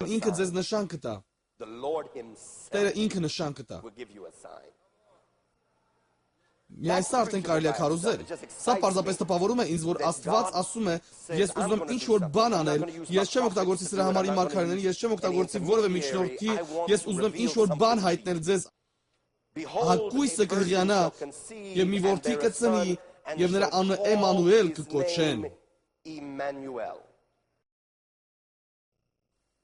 Տերն ինքը ձեզ նշան կտա։ Տերը ինքը նշան կտա։ Միայն սա արդեն կարելի է քարոզել։ Սա պարզապես տպավորում է ինձ, որ Աստված ասում է, ես ուզում եմ ինչ-որ բան անել, ես չեմ օգտագործի սրա համար իմ մարգարեներին, ես չեմ օգտագործի որևէ միջնորդի, ես ուզում եմ ինչ-որ բան հայտնել ձեզ։ Հակույսը կհղիանա եւ մի որդի կծնի եւ նրա անունը Էմանուել կկոչեն։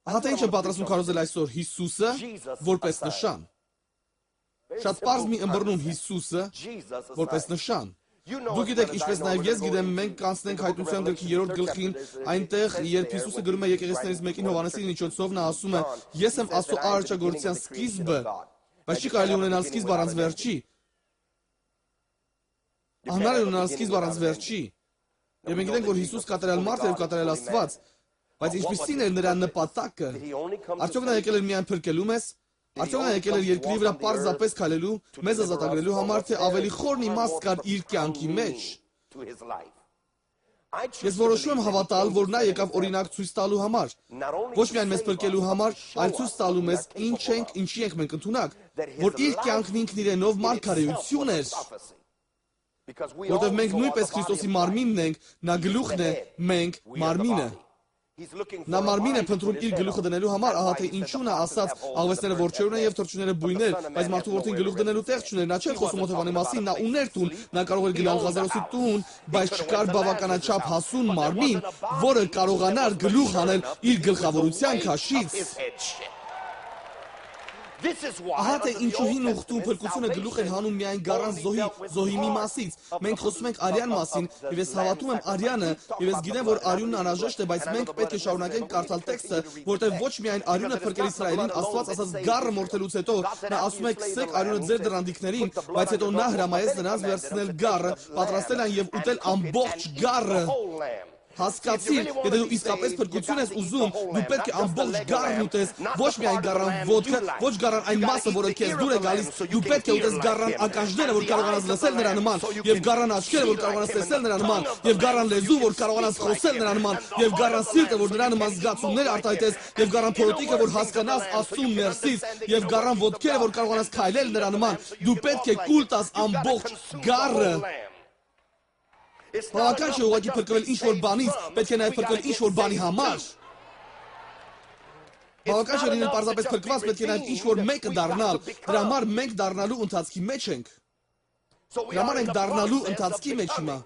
Ահա թե ինչ է պատրաստում քարոզել այսօր Հիսուսը որպես նշան։ Շատ պարզ մի ըմբռնում Հիսուսը որպես նշան։ Դուք գիտեք, ինչպես նաև ես գիտեմ, մենք կանցնենք Հայտնության գրքի 3-րդ գլխին, այնտեղ, երբ Հիսուսը գրում է եկեղեցիներից մեկին Հովհաննեսի միջոցով, նա ասում է. «Ես եմ Աստծո արարչագործության սկիզբը, բայց չի կարելի ունենալ սկիզբ առանց վերջի»։ Անհնար է ունենալ սկիզբ առանց վերջի։ Եվ մենք գիտենք, որ Հիսուս կատարյալ մարդ է եւ կատարյալ Աստված, բայց ինչպիսին էր նրա նպատակը։ Արդյոք նա եկել էր միայն փրկելու մեզ։ Արդյոք նա եկել էր երկրի վրա պարզապես քայլելու, մեզ ազատագրելու համար, թե ավելի խորն իմաստ կար իր կյանքի մեջ։ Ես որոշում եմ հավատալ, որ նա եկավ օրինակ ցույց տալու համար, ոչ միայն մեզ փրկելու համար, այլ ցույց տալու մեզ ինչ ենք, ինչի ենք մենք ընդունակ, որ իր կյանքն ինքն իրենով մարգարեություն էր։ Որտեղ մենք նույնպես Քրիստոսի մարմինն ենք, նա գլուխն է, մենք մարմինը։ Նա մարմին է փնտրում իր գլուխը դնելու համար, ահա թե ինչու նա ասաց աղվեսները որջերուն են եւ թռչունները բույներ, բայց մարդու որդին գլուխ դնելու տեղ չուներ, նա չէր խոսում օթևանի մասին, նա ուներ տուն, նա կարող էր գնալ Ղազարոսի տուն, բայց չկար բավականաչափ հասուն մարմին, որը կարողանար գլուխ անել իր գլխավորության քաշից։ Ահա թե ինչու հին ուխտում փրկությունը գլուխ են հանում միայն գառան զոհի մի մասից։ Մենք խոսում ենք արյան մասին, եւ ես հավատում եմ արյանը, եւ ես գիտեմ, որ արյունն անհրաժեշտ է, բայց մենք պետք է շարունակենք կարդալ տեքստը, որտեղ ոչ միայն արյունը փրկել Իսրայելին, Աստված ասաց գառը մորթելուց հետո, նա ասում է «Կսեք արյունը ձեր դռանդիքներին», բայց հետո նա հրամայեց նրանց վերցնել գառը, պատրաստել այն եւ ուտել ամբողջ գառը։ Հասկացիր, եթե դու իսկապես փրկություն ես ուզում, դու պետք է ամբողջ գառն ուտես, ոչ միայն գառան ոտքը, ոչ գառան այն մասը, որը քեզ դուր է գալիս, դու պետք է ուտես գառան ականջները, որ կարողանաս լսել նրա նման, եւ գառան աչքերը, որ կարողանաս տեսնել նրա նման, եւ գառան լեզուն, որ կարողանաս խոսել նրա նման, եւ գառան սիրտը, որ նրա նման զգացումներ արտահայտես, եւ գառան փորոտիկը, որ հասկանաս Աստծուն ներսից, եւ գառան ոտքերը, որ կարողանաս քայլել նրա նման, դու պետք է կուլ տաս ամբողջ գառը։ Բավական չէ ուղղակի փրկվել ինչ-որ բանից, պետք է նաև փրկվել ինչ-որ բանի համար։ Բավական չէ լինել պարզապես փրկված, պետք է նաև ինչ-որ մեկը դառնալ։ Դրա համար մենք դառնալու ընթացքի մեջ ենք։ Դրա համար ենք դառնալու ընթացքի մեջ հիմա։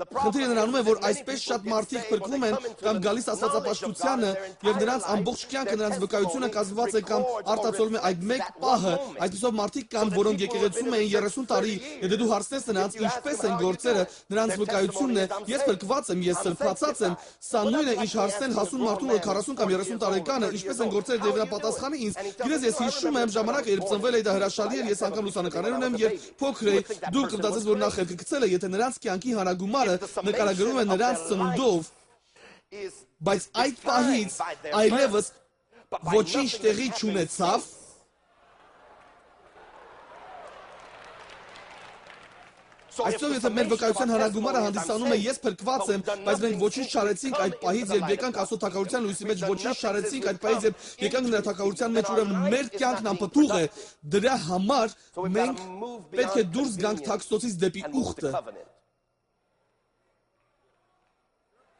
Խնդիրը նրանում է, որ այսպես շատ մարդիկ փրկվում են կամ գալիս աստվածապաշտությանը եւ նրանց ամբողջ կյանքը, նրանց վկայությունը կազմված է կամ արտացոլվում է այդ մեկ պահը, այսպիսով մարդիկ կան, որոնք եկեղեցում էին 30 տարի, եթե դու հարցնես նրանց ինչպես են գործերը, նրանց վկայությունն է, ես փրկված եմ, ես սրբացած եմ, սա նույնն է, ինչ հարցնել հասուն մարդուն, որ 40 կամ 30 տարեկանը, ինչպես են գործերը, դեպի նա պատասխանի ինձ։ Գիտես, ես հիշում եմ ժամանակը, երբ ծնվել էի, դա հրաշալի էր, ես անգամ լուսանկարներ ունեմ, երբ փոքր էի, դու կմտածես, որ նա խելքը գցել է, եթե նրանց կյանքի հանրագումարը նկարագրում է նրանց ծնունդով, բայց այդ պահից այլևս ոչինչ տեղի չունեցավ։ Այսօր եթե մեր վկայության հանրագումարը հանդիսանում է ես փրկված եմ, բայց մենք ոչինչ չարեցինք այդ պահից, երբ եկանք Աստծո թագավորության լույսի մեջ, ոչինչ չարեցինք այդ պահից, երբ եկանք նրա թագավորության մեջ, ուրեմն մեր կյանքն անպտուղ է։ Դրա համար մենք պետք է դուրս գանք թաքստոցից դեպի ուխտը։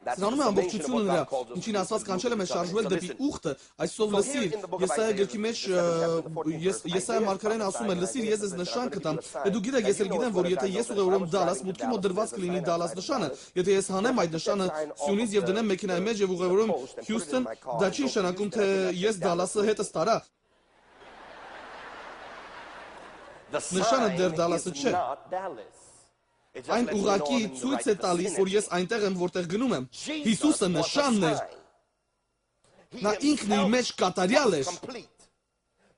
Սրանում է ամբողջությունը նրա, ինչին Աստված կանչել է մեզ շարժվել դեպի ուխտը, այսօր լսիր, Եսայա գրքի մեջ Եսայա մարգարեն ասում է, լսիր, ես ես նշան կտամ, դու գիտեք, ես էլ գիտեմ, որ եթե ես ուղևորեմ Դալաս, մուտքի մոտ դրված կլինի Դալաս նշանը, եթե ես հանեմ այդ նշանը Սյունից եւ դնեմ մեքենայի մեջ եւ ուղևորեմ Հյուսթոն, դա չի նշանակում, թե ես Դալասը հետս տարա։ Նշանը դեռ Դալասը չէ։ Այն ուղղակի ցույց է տալիս, որ ես այնտեղ եմ, որտեղ գնում եմ։ Հիսուսը նշանն էր։ Նա ինքն իր մեջ կատարյալ էր։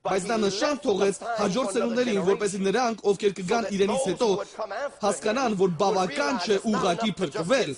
Բայց նա նշան թողեց հաջորդ սերունդներին, որպեսզի նրանք, ովքեր կգան իրենից հետո, հասկանան, որ բավական չէ ուղղակի փրկվել։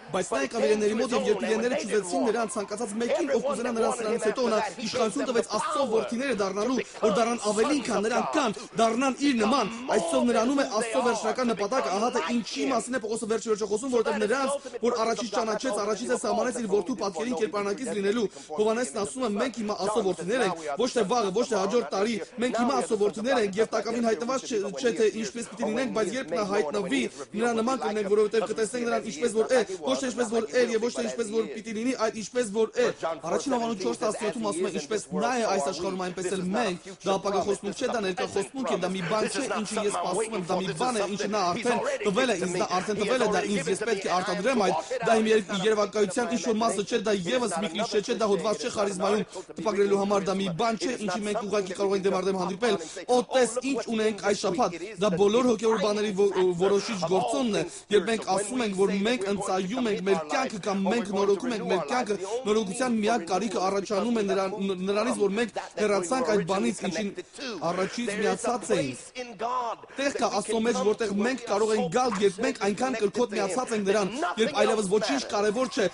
Բայց նա եկավ իրենների մոտ եւ երբ իրենները ճուզեցին նրան ցանկացած մեկին, ով կուզենա նրան սրանից հետո նա իշխանություն տվեց Աստծո որդիները դառնալու, որ դառնան ավելին, քան նրանք կան, դառնան իր նման։ Այսով նրանում է Աստծո վերջնական նպատակը, ահա թե ինչի մասին է Պողոսը վերջ-վերջը խոսում, որովհետեւ նրանց, որ առաջից ճանաչեց, առաջից է սահմանեց իր որդու պատկերին կերպարանակից լինելու։ Հովհաննեսն ասում է, մենք հիմա Աստծո որդիներ ենք, ոչ թե վաղը, ոչ թե հաջորդ տարի, մենք հիմա Աստծո որդիներ ենք եւ տակավին հայտնված չէ թե ինչպես պիտի լինենք, բայց երբ նա հայտնվի, նրա նման կլինենք, որովհետեւ կտեսնենք նրան ինչպես որ է, ոչ թե ինչպես որ էր եւ ոչ թե ինչպես որ պիտի լինի, այլ ինչպես որ է։ Առաջին Հովհաննես 4:17-ում ասում է, ինչպես նա է այս աշխարհում, այնպես էլ մենք։ Դա ապագա խոստմունք չէ, դա ներկա խոստմունք է, դա մի բան չէ, ինչը ես սպասում եմ, դա մի բան է, ինչը նա արդեն տվել է ինձ, դա արդեն տվել է, դա ինձ, ես պետք է արտադրեմ այդ, դա իմ երևակայության ինչ-որ մասը չէ, դա եւս մի կլիշե չէ, դա հոդված չէ խարիզմայում տպագրելու համար, դա մի բան չէ, ինչի մենք ուղղակի կարող ենք դեմարդեմ հանդիպել։ Օտես ինչ ունենք այս շաբաթ, դա բոլոր հոգեոր բաների որոշիչ գործոնն է, երբ մենք ասում ենք, որ մենք ընծայում ենք մեր կյանքը կամ մենք նորոգում ենք մեր կյանքը, նորոգության միակ կարիքը առաջանում է նրանից, որ մենք հեռացանք այդ բանից, ինչին առաջից միացած էինք։ Տեղ կա Աստծո մեջ, որտեղ մենք կարող ենք գալ, երբ մենք այնքան կրկոտ միացած ենք նրան, երբ այլևս ոչինչ կարևոր չէ։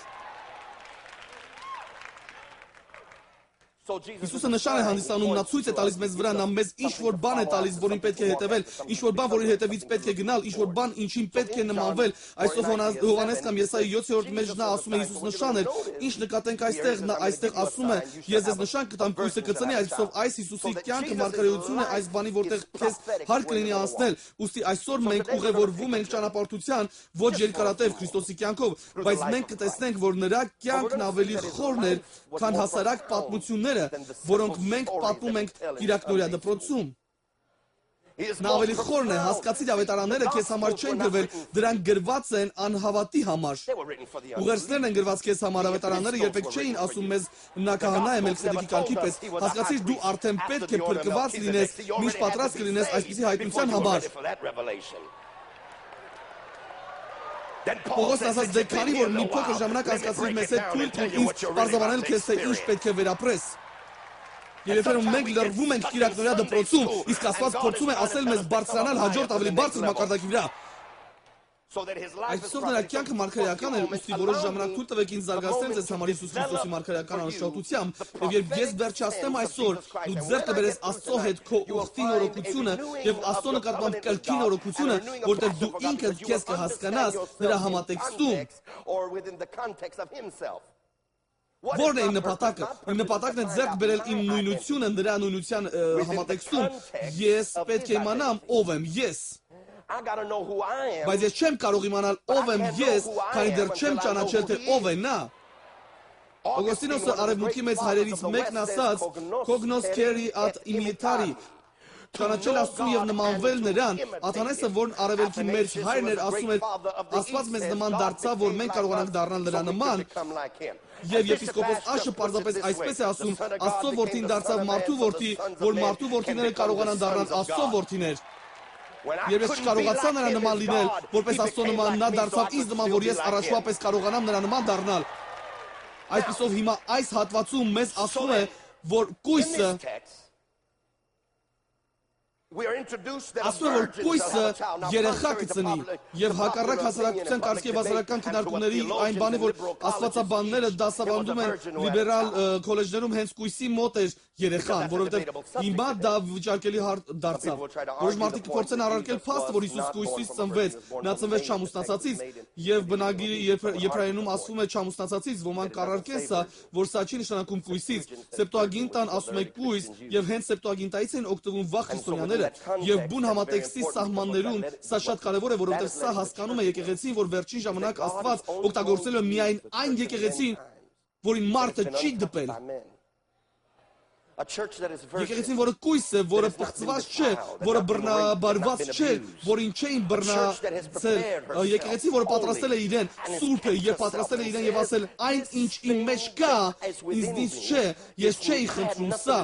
Հիսուսը նշան է հանդիսանում, նա ցույց է տալիս մեզ վրա, նա մեզ ինչ-որ բան է տալիս, որին պետք է հետևել, ինչ-որ բան, որի հետևից պետք է գնալ, ինչ-որ բան, ինչին պետք է նմանվել։ Այսով Հովհաննես կամ Եսայի 7-րդ մեջ նա ասում է Հիսուս նշան էր, ինչ նկատենք այստեղ, նա այստեղ ասում է, ես ձեզ նշան կտամ, կույսը կծնի, այսով այս Հիսուսի կյանքը մարգարեություն է այս բանի, որտեղ քեզ հարկ կլինի անցնել։ Ուստի այսօր մենք ուղևորվում ենք ճանապարհորդության ոչ երկարատև Քրիստոսի կյանքով, բայց մենք կտեսնենք, որ նրա կյանքն ավելի խորն էր, քան հասարակ պատմությունները, որոնք մենք պատմում ենք Կիրակնորյա դպրոցում։ Նա ավելի խորն է, հասկացիր ավետարանները քեզ համար չեն գրվել, դրանք գրված են անհավատի համար։ Ուղերձներն են գրված քեզ համար, ավետարանները երբեք չէին ասում մեզ նա քահանա է Մելքիսեդեկի կարգի պես։ Հասկացիր, դու արդեն պետք է փրկված լինես, միշտ պատրաստ կլինես այսպիսի հայտնության համար։ Պողոսն ասաց, դե քանի որ մի փոքր ժամանակ անցկացրիր մեզ հետ, թույլ տուր ինձ պարզաբանել քեզ, թե ինչ պետք է վերապրես։ Եվ երբ մենք լրվում ենք Կիրակնորյա դպրոցում, իսկ Աստված փորձում է ասել մեզ բարձրանալ հաջորդ ավելի բարձր մակարդակի վրա։ Այսպիսով նրա կյանքը մարգարեական էր, ուստի որոշ ժամանակ թույլ տվեք ինձ զարգացնել ձեզ համար Հիսուս Քրիստոսի մարգարեական անշահությամբ, եւ երբ ես վերջացնեմ այսօր, դու ձեռք կբերես Աստծո հետ քո ուխտի նորոգությունը եւ Աստծո նկատմամբ կրքի նորոգությունը, որտեղ դու ինքդ քեզ կհասկանաս նրա համատեքստում։ Որն է իմ նպատակը։ Իմ նպատակն է ձեռք բերել իմ նույնությունը նրա նույնության համատեքստում։ Ես պետք է իմանամ ով եմ ես։ Բայց ես չեմ կարող իմանալ ով եմ ես, քանի դեռ չեմ ճանաչել թե ով է նա։ Օգոստինոսը արևմուտքի մեծ հայրերից մեկն ասաց. «Cognos ceri ad imittari», ճանաչել Աստծուն եւ նմանվել նրան։ Աթանեսը, որն արևելքի մեր հայրն էր, ասում էր. Աստված մեզ նման դարձավ, որ մենք կարողանանք դառնալ նրա նման։ Եվ եպիսկոպոս Աշը պարզապես այսպես է ասում. Աստծո որդին դարձավ մարդու որդի, որ մարդու որդիները կարողանան դառնալ Աստծո որդիներ։ Երբ ես չկարողացա նրա նման լինել, որպես Աստծո նման, նա դարձավ ինձ նման, որ ես առաջվա պես կարողանամ նրա նման դառնալ։ Այսպիսով հիմա այս հատվածում մեզ ասում է, որ կույսը ասում է, որ կույսը երեխա կծնի եւ հակառակ հասարակության կարգի եւ հասարակական քննարկումների այն բանի, որ աստվածաբանները դասավանդում են լիբերալ քոլեջներում հենց կույսի մոտ էր երեխան, որովհետեւ հիմա դա վիճարկելի հարց դարձավ։ Որոշ մարդիկ կփորձեն առարկել փաստը, որ Հիսուս կույսից ծնվեց, նա ծնվեց չամուսնացածից եւ բնագիրի եբրայերենում ասվում է չամուսնացածից, ոմանք առարկեն սա, որ սա չի նշանակում կույսից։ Սեպտուագինտան ասում է կույս եւ հենց Սեպտուագինտայից են օգտվում վաղ քրիստոնյաները։ Եվ բուն համատեքստի սահմաններում սա շատ կարևոր է, որովհետև սա հասկանում է եկեղեցին, որ վերջին ժամանակ Աստված օգտագործել է միայն այն եկեղեցին, որին մարդը չի դպել։ Եկեղեցին, որը կույս է, որը պղծված չէ, որը բռնաբարված չէ, որին չէին բռնացել, եկեղեցին, որը պատրաստել է իրեն, սուրբ է եւ պատրաստել է իրեն եւ ասել այն ինչ իմ մեջ կա, ինձնից չէ, ես չէի խնդրում սա։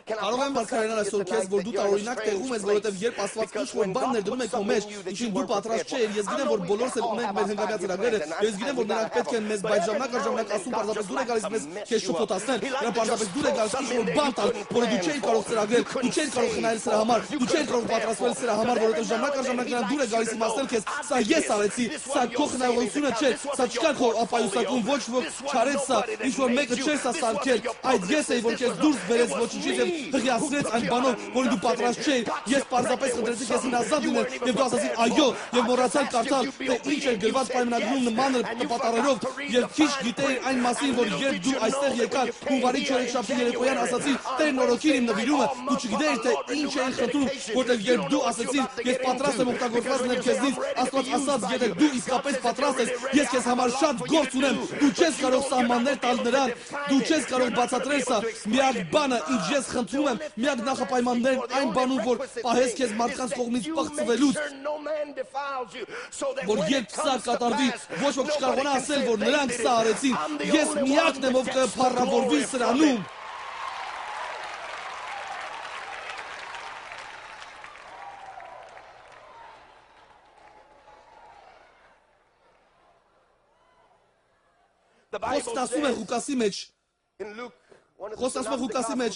Կարող եմ մարգարեներ այսօր քեզ, որ դու տարօրինակ տեղում ես, որովհետև երբ Աստված ինչ-որ բան ներդնում է քո մեջ, ինչին դու պատրաստ չես, ես գիտեմ, որ բոլորս էլ ունենք մեր հնգամյա ծրագրերը, ես գիտեմ, որ նրանք պետք են մեզ, բայց ժամանակ առ ժամանակ ասում պարզապես դուր է գալիս մեզ քեզ շփոթացնել, պարզապես դուր է գալիս ինչ-որ բան տալ, որը դու չէիր կարող ծրագրել, դու չէիր կարող խնայել սրա համար, դու չէիր կարող պատրաստվել սրա համար, որովհետև ժամանակ առ ժամանակ նրան դուր է գալիս իմաստել քեզ, սա ես արեցի, սա քո խնայողությունը չէ, սա չկա քո ապայուսակում, ոչ ոք չարեց սա, ինչ-որ մեկը չէր սա սարքել, այդ ես էի, որ քեզ դուրս բերեց ոչնչից եւ հղիացրեց այն բանով, որին դու պատրաստ չէիր, ես պարզապես խնդրեցի քեզ ինազատ լինել եւ դու ասացիր այո եւ մոռացալ կարդալ, թե ինչ էր գրված պայմանագրում նման նպատառերով եւ քիչ գիտեի այն մասին, որ երբ դու այստեղ եկար, հունվարի 4-շաբթի երեկոյան ասացիր Տեր նորոգիր իմ նվիրումը, դու չգիտեիր թե ինչ էին խնդրում, որտեղ երբ դու ասեցիր ես պատրաստ եմ օգտագործված լինել քեզնից, Աստված ասաց, եթե դու իսկապես պատրաստ ես, ես քեզ համար շատ գործ ունեմ, դու չես կարող սահմաններ տալ նրան, դու չես կարող բացատրել սա, միակ բանը, ինչ ես խնդրում եմ, միակ նախապայմաններն այն բանում, որ պահես քեզ մարդկանց կողմից պղծվելուց, որ երբ սա կատարվի, ոչ ոք չկարողանա ասել, որ նրանք սա արեցին, ես միակն եմ, ով կփառավորվի սրանում։ Խոսքն ասում է Ղուկասի մեջ,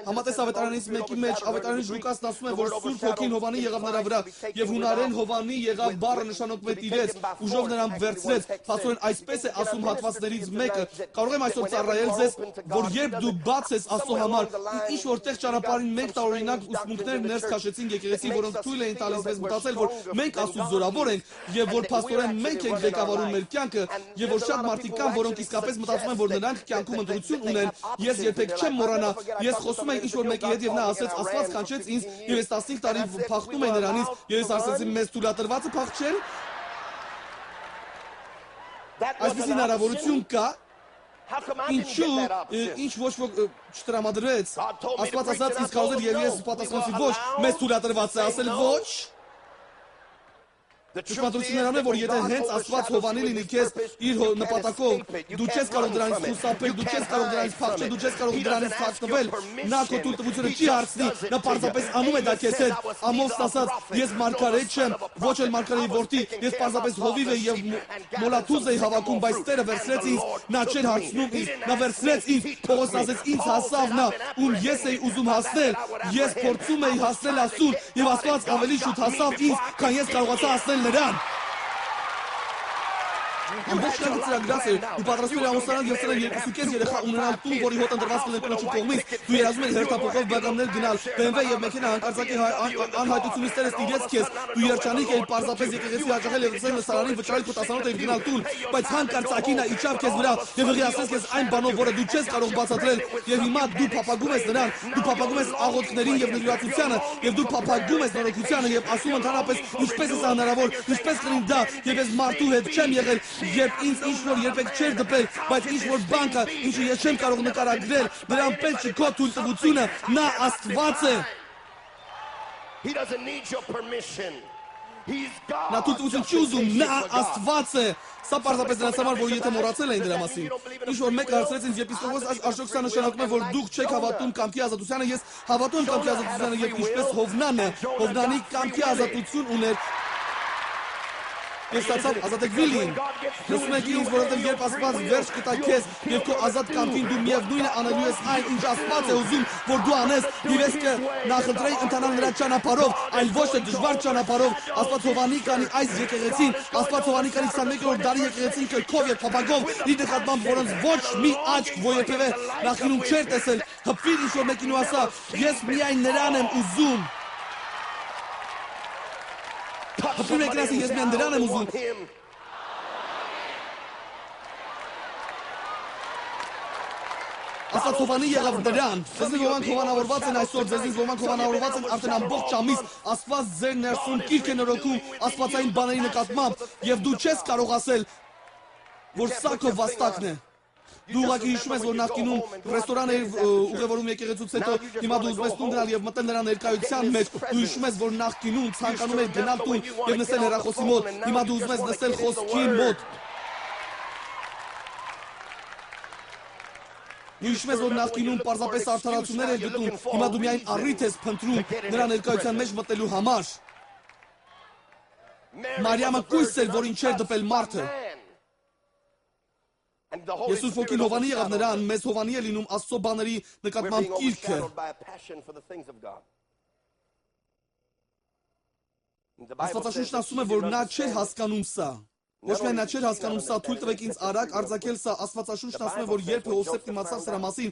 համատես ավետարանից մեկի մեջ, ավետարանից Լուկասն ասում է, որ Սուրբ Հոգին Հովանի եղավ նրա վրա, եւ հունարեն Հովանի եղավ բառը նշանակում է տիրեց, ուժով նրան վերցրեց, փաստորեն այսպես է ասում հատվածներից մեկը, կարող եմ այսօր ծառայել ձեզ, որ երբ դու բաց ես Աստծո համար, ինչ որտեղ ճանապարհին մենք տարօրինակ ուսմունքներ ներս քաշեցին եկեղեցի, որոնք թույլ էին տալիս մեզ մտածել, որ մենք Աստծո զորավոր ենք, եւ որ փաստորեն մենք ենք ղեկավարում մեր կյանքը, եւ որ շատ մարդիկ կան, որոնք իսկապես մտածում են, որ նրանք կյանքում ընտրություն ունեն, ես երբեք չեմ մոռանա, ես խոսում եի ինչ-որ մեկի հետ եւ նա ասեց, Աստված կանչեց ինձ եւ ես 15 տարի փախնում էի նրանից եւ ես ասեցի, մեզ թույլատրված է փախչել։ Այսպիսի հնարավորություն կա, ինչու ինչ ոչ ոք չտրամադրվեց, Աստված ասաց ինձ կազել եւ ես պատասխանեցի ոչ, մեզ թույլատրված է ասել ոչ։ Ճշմարտությունն է, որ եթե հենց Աստված Հովանի լինի քեզ իր նպատակով, դու չես կարող դրանից խուսափել, դու չես կարող դրանից փախչել, դու չես կարող դրանից խախտվել, նա քո թույլտվությունը չի հարցնի, նա պարզապես անում է դա քեզ հետ։ Ամոս ասաց, ես մարգարետ չեմ, ոչ էլ մարգարեի որդի, ես պարզապես հովիվ եի եւ մոլաթուզ եի հավաքում, բայց Տերը վերցրեց ինձ, նա չէր հարցնում ինձ, նա վերցրեց ինձ, Պողոս ասեց, ինձ հասավ նա, ում ես էի ուզում հասնել, ես փորձում էի հասնել Աստծուն եւ Աստված ավելի շուտ հասավ ինձ, քան ես կարողացա հասնել նրան։ Ամբողջ կյանքը ծրագրած էր, դու պատրաստվել ես ամուսնանալ եւ ծնել երկուսուկես երեխա ունենալ տուն, որի հոտ ընտրված կլինի կնոջի կողմից, դու երազում ես հերթափոխով բաժաններ գնալ, BMW եւ մեքենա հանկարծակի անհայտությունից Տերը ստիպեց քեզ, դու երջանիկ ես պարզապես եկեղեցի հաճախել եւ ծնել սարանի վճարել քո 18 եւ գնալ տուն, բայց հանկարծակի նա իջավ քեզ վրա եւ հղիացրեց քեզ այն բանով, որը դու չես կարող բացատրել եւ հիմա դու փափագում ես նրան, դու փափագում ես աղոթքներին եւ նվիրվածությանը եւ դու փափագում ես նորոգությանը եւ ասում ընդհանրապես ինչպես է սա հնարավոր, ինչպես կլինի դա եւ ես մարդու հետ չեմ եղել երբ ինձ ինչ-որ երբեք չէր դպել, բայց ինչ-որ բան կա, ինչը ես չեմ կարող նկարագրել, նրան պետք է քո թույլտվությունը, նա Աստված է։ Նա թույլտվություն չի ուզում, նա Աստված է։ Սա պարզապես նրանց համար, որ եթե մոռացել էին դրա մասին։ Ինչ-որ մեկը հարցրեց ինձ եպիսկոպոս, այս արժեքսա նշանակում է, որ դուք չեք հավատում կամքի ազատությանը, ես հավատում եմ կամքի ազատությանը եւ ինչպես Հովնանը, Հովնանի կամքի ազատություն ուներ։ Ես ստացավ ազատեք Վիլին, լսում եք ինձ, որովհետև երբ Աստված վերջ կտա քեզ և քո ազատ կամքին դու միևնույնը անելու ես այն, ինչ Աստված է ուզում, որ դու անես, և ես կնախընտրեի ընթանալ նրա ճանապարհով, այլ ոչ թե դժվար ճանապարհով, Աստված Հովանի կանի այս եկեղեցին, Աստված Հովանի կանի 21-րդ դարի եկեղեցին կրքով և փափագով, իր նկատմամբ, որոնց ոչ մի աչք որևէ նախինում չէր տեսել, հպվիր ինչ-որ մեկին ու ասա, ես միայն նրան եմ ուզում։ Հպվիր մեկին ասի, ես միայն նրան եմ ուզում։ Աստված Հովանի եղավ նրան, ձեզնից ոմանք հովանավորված են այսօր, ձեզնից ոմանք հովանավորված են արդեն ամբողջ ամիս, Աստված ձեր ներսում կիրք է նորոգում աստվածային բաների նկատմամբ, և դու չես կարող ասել, որ սա քո վաստակն է։ Դու ուղղակի հիշում ես, որ նախկինում ռեստորան էիր ուղևորում եկեղեցուց հետո, հիմա դու ուզում ես տուն գնալ և մտնել նրա ներկայության մեջ, դու հիշում ես, որ նախկինում ցանկանում էիր գնալ տուն և նստել հեռախոսի մոտ, հիմա դու ուզում ես նստել խոսքի մոտ։ Դու հիշում ես, որ նախկինում պարզապես արդարացումներ էր գտնում, հիմա դու միայն առիթ ես փնտրում նրա ներկայության մեջ մտնելու համար։ Մարիամը կույս էր, որին չէր դպել մարդը։ Ես Սուրբ Ոգին հովանի եղավ նրան, մեզ հովանի է լինում Աստծո բաների նկատմամբ կիրքը։ Աստվածաշունչն ասում է, որ նա չէր հասկանում սա։ Ոչ միայն նա չէր հասկանում սա, թույլ տվեք ինձ արագ արձակել սա։ Աստվածաշունչն ասում է, որ երբ Հովսեփն իմացավ սրա մասին,